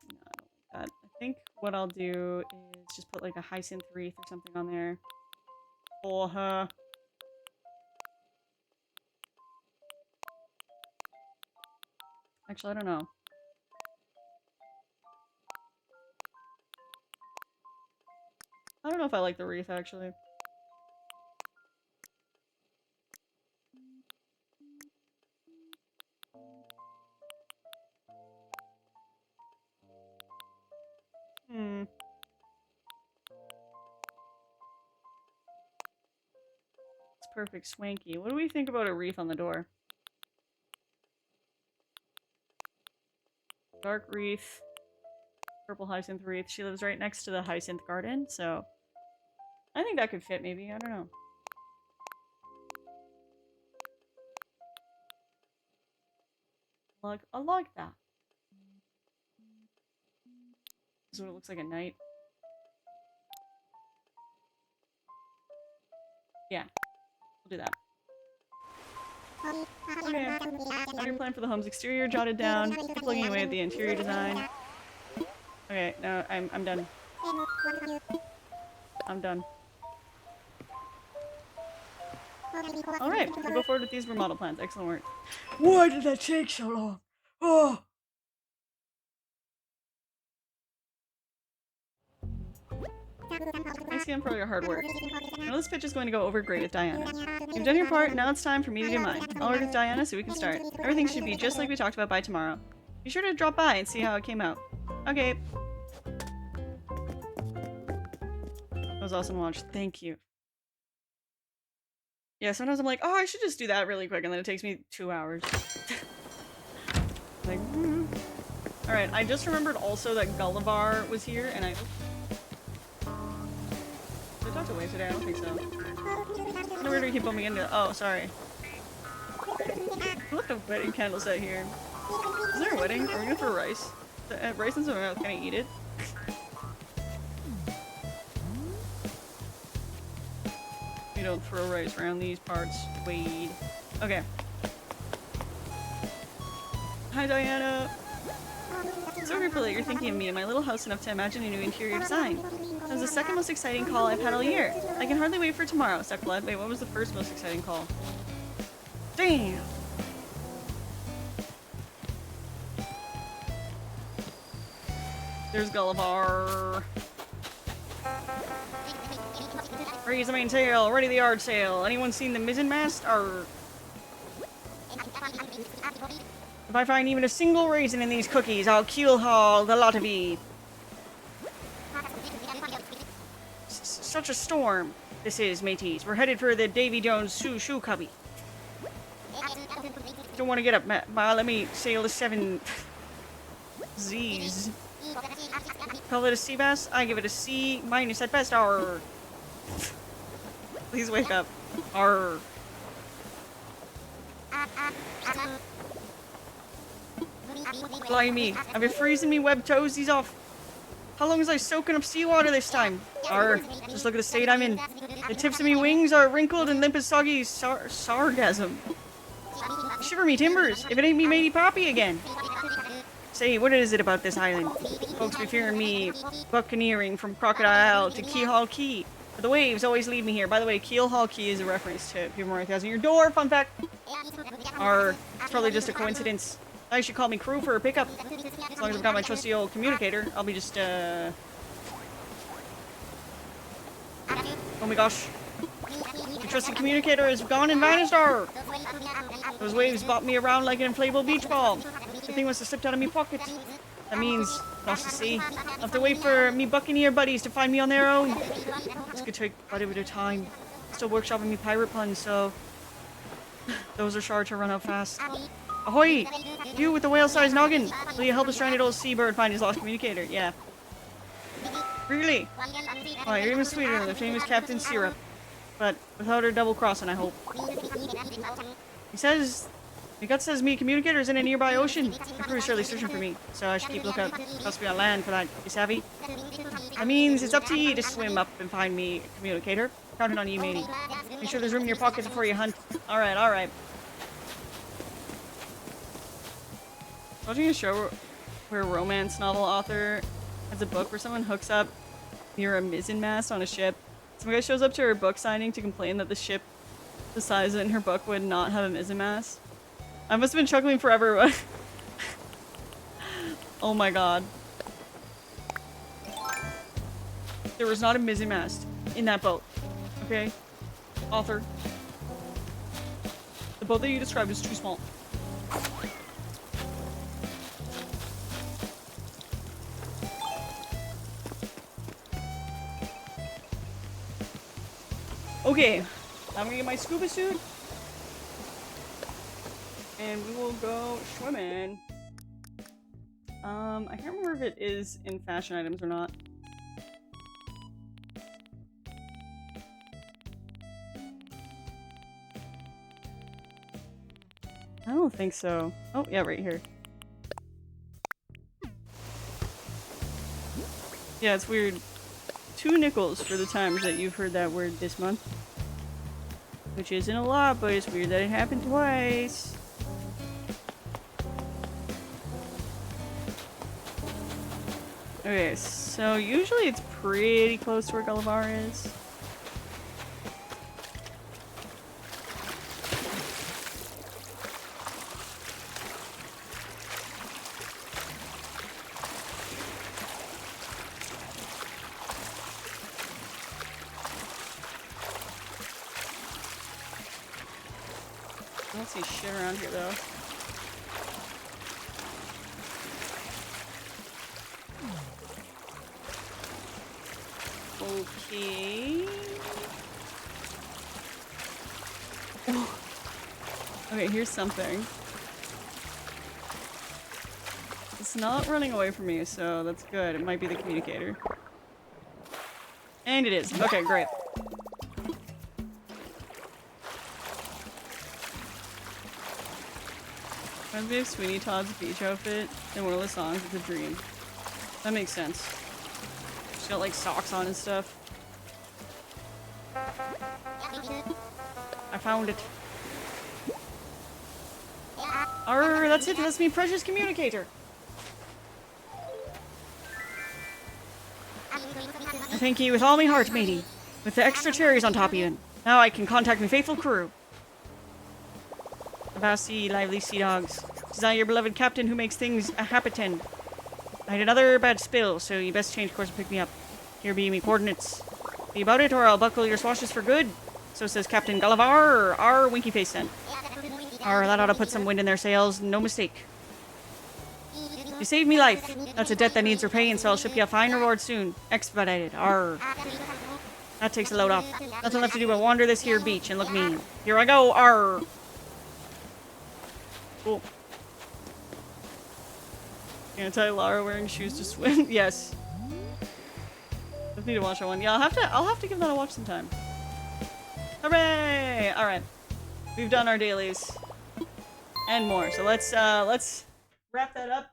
No, I don't like that. I think what I'll do is just put like a hyacinth wreath or something on there. For her. Actually, I don't know. I don't know if I like the wreath, actually. Hmm. It's perfect, swanky. What do we think about a wreath on the door? Dark wreath. Purple hyacinth wreath. She lives right next to the hyacinth garden, so... I think that could fit, maybe. I don't know. I like that. This is what it looks like at night. Yeah. We'll do that. Okay. Have your plan for the home's exterior jotted down. Keep plugging away at the interior design. Okay, no, I'm done. I'm done. Alright, we'll go forward with these remodel plans. Excellent work. Why did that take so long? Oh! Thanks again for all your hard work. I know this pitch is going to go over great with Diana. You've done your part, now it's time for me to do mine. I'll work with Diana so we can start. Everything should be just like we talked about by tomorrow. Be sure to drop by and see how it came out. Okay. That was awesome to watch. Thank you. Yeah, sometimes I'm like, oh, I should just do that really quick, and then it takes me 2 hours. Like, Alright, I just remembered also that Gullivar was here, and I... Did I talk to Wave today? I don't think so. No, where do we keep bumping into? Oh, sorry. I left a wedding candle set here. Is there a wedding? Are we gonna throw rice? Rice in my mouth, can I eat it? We don't throw rice around these parts, Wade. Okay. Hi, Diana! So grateful that you're thinking of me and my little house enough to imagine a new interior design. That was the second most exciting call I've had all year. I can hardly wait for tomorrow. Suck blood. Wait, what was the first most exciting call? Damn! There's Gullivar. Raise the mainsail. Ready the yard sail. Anyone seen the mizzenmast? Or if I find even a single raisin in these cookies, I'll keel haul the lot of ye. Such a storm. This is, mateys. We're headed for the Davy Jones shoe cubby. Don't want to get up, Ma. Let me sail the 7 Z's. Call it a sea bass? I give it a C minus at best. Arr. Please wake up. Arr. Blimey. I've been freezing me web toesies off. How long was I soaking up seawater this time? Arr. Just look at the state I'm in. The tips of me wings are wrinkled and limp as soggy sargasm. Shiver me timbers, if it ain't me matey Poppy again. Say, what is it about this island? Folks be fearing me buccaneering from Crocodile to Keelhaul Key. But the waves always lead me here. By the way, Keelhaul Key is a reference to People More 1000 Your Door, fun fact. Or, it's probably just a coincidence. I should call me crew for a pickup. As long as I've got my trusty old communicator, I'll be just, oh my gosh. Your trusty communicator is gone and vanished, arr! Those waves bought me around like an inflatable beach ball. The thing must have slipped out of me pocket. That means, lost to sea. I'll have to wait for me buccaneer buddies to find me on their own. This could take quite a bit of time. Still workshopping me pirate puns, so... those are sure to run out fast. Ahoy! You with the whale-sized noggin! Will you help a stranded old seabird find his lost communicator? Yeah. Really? Why, you're even sweeter than the famous Captain Syrup. But without her double-crossing, I hope. He says me communicator is in a nearby ocean. The crew is surely searching for me, so I should keep lookout. Possibly on land for that, you savvy? That means it's up to you to swim up and find me a communicator. Counting on you, matey. Make sure there's room in your pockets before you hunt. Alright, alright. Watching a show where a romance novel author has a book where someone hooks up near a mizzenmast on a ship. Some guy shows up to her book signing to complain that the ship the size in her book would not have a mizzenmast. I must have been chuckling forever, but oh my god. There was not a mizzenmast in that boat. Okay? Author. The boat that you described is too small. Okay, I'm gonna get my scuba suit. And we will go swimming. I can't remember if it is in fashion items or not. I don't think so. Oh, yeah, right here. Yeah, it's weird. 2 nickels for the times that you've heard that word this month. Which isn't a lot, but it's weird that it happened twice. Okay, so usually it's pretty close to where Gullivar is. I don't see shit around here though. Okay. Okay, here's something. It's not running away from me, so that's good. It might be the communicator. And it is. Okay, great. Reminds me of Sweeney Todd's beach outfit in one of the songs. It's a dream. That makes sense. She's got like socks on and stuff. I found it. Arr, that's it. That's me, precious communicator. I thank you with all my heart, matey. With the extra cherries on top of you. Now I can contact my faithful crew. Avast ye, lively sea dogs. 'Tis I, your beloved captain, who makes things a happen. I had another bad spill, so you best change course and pick me up. Here be me coordinates. Be about it, or I'll buckle your swashes for good. So says Captain Gullivar, our winky face then. Arr, that ought to put some wind in their sails, no mistake. You saved me life. That's a debt that needs repaying, so I'll ship you a fine reward soon. Expedited. Arr. That takes a load off. Nothing left to do but wander this here beach and look mean. Here I go. Arr. Cool. Anti-Lara wearing shoes to swim. Yes. Just need to watch that one. Yeah, I'll have to give that a watch sometime. Hooray! Alright. We've done our dailies. And more. So let's wrap that up.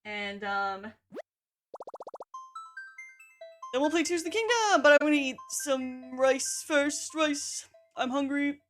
And then we'll play Tears of the Kingdom! But I'm gonna eat some rice first. Rice. I'm hungry.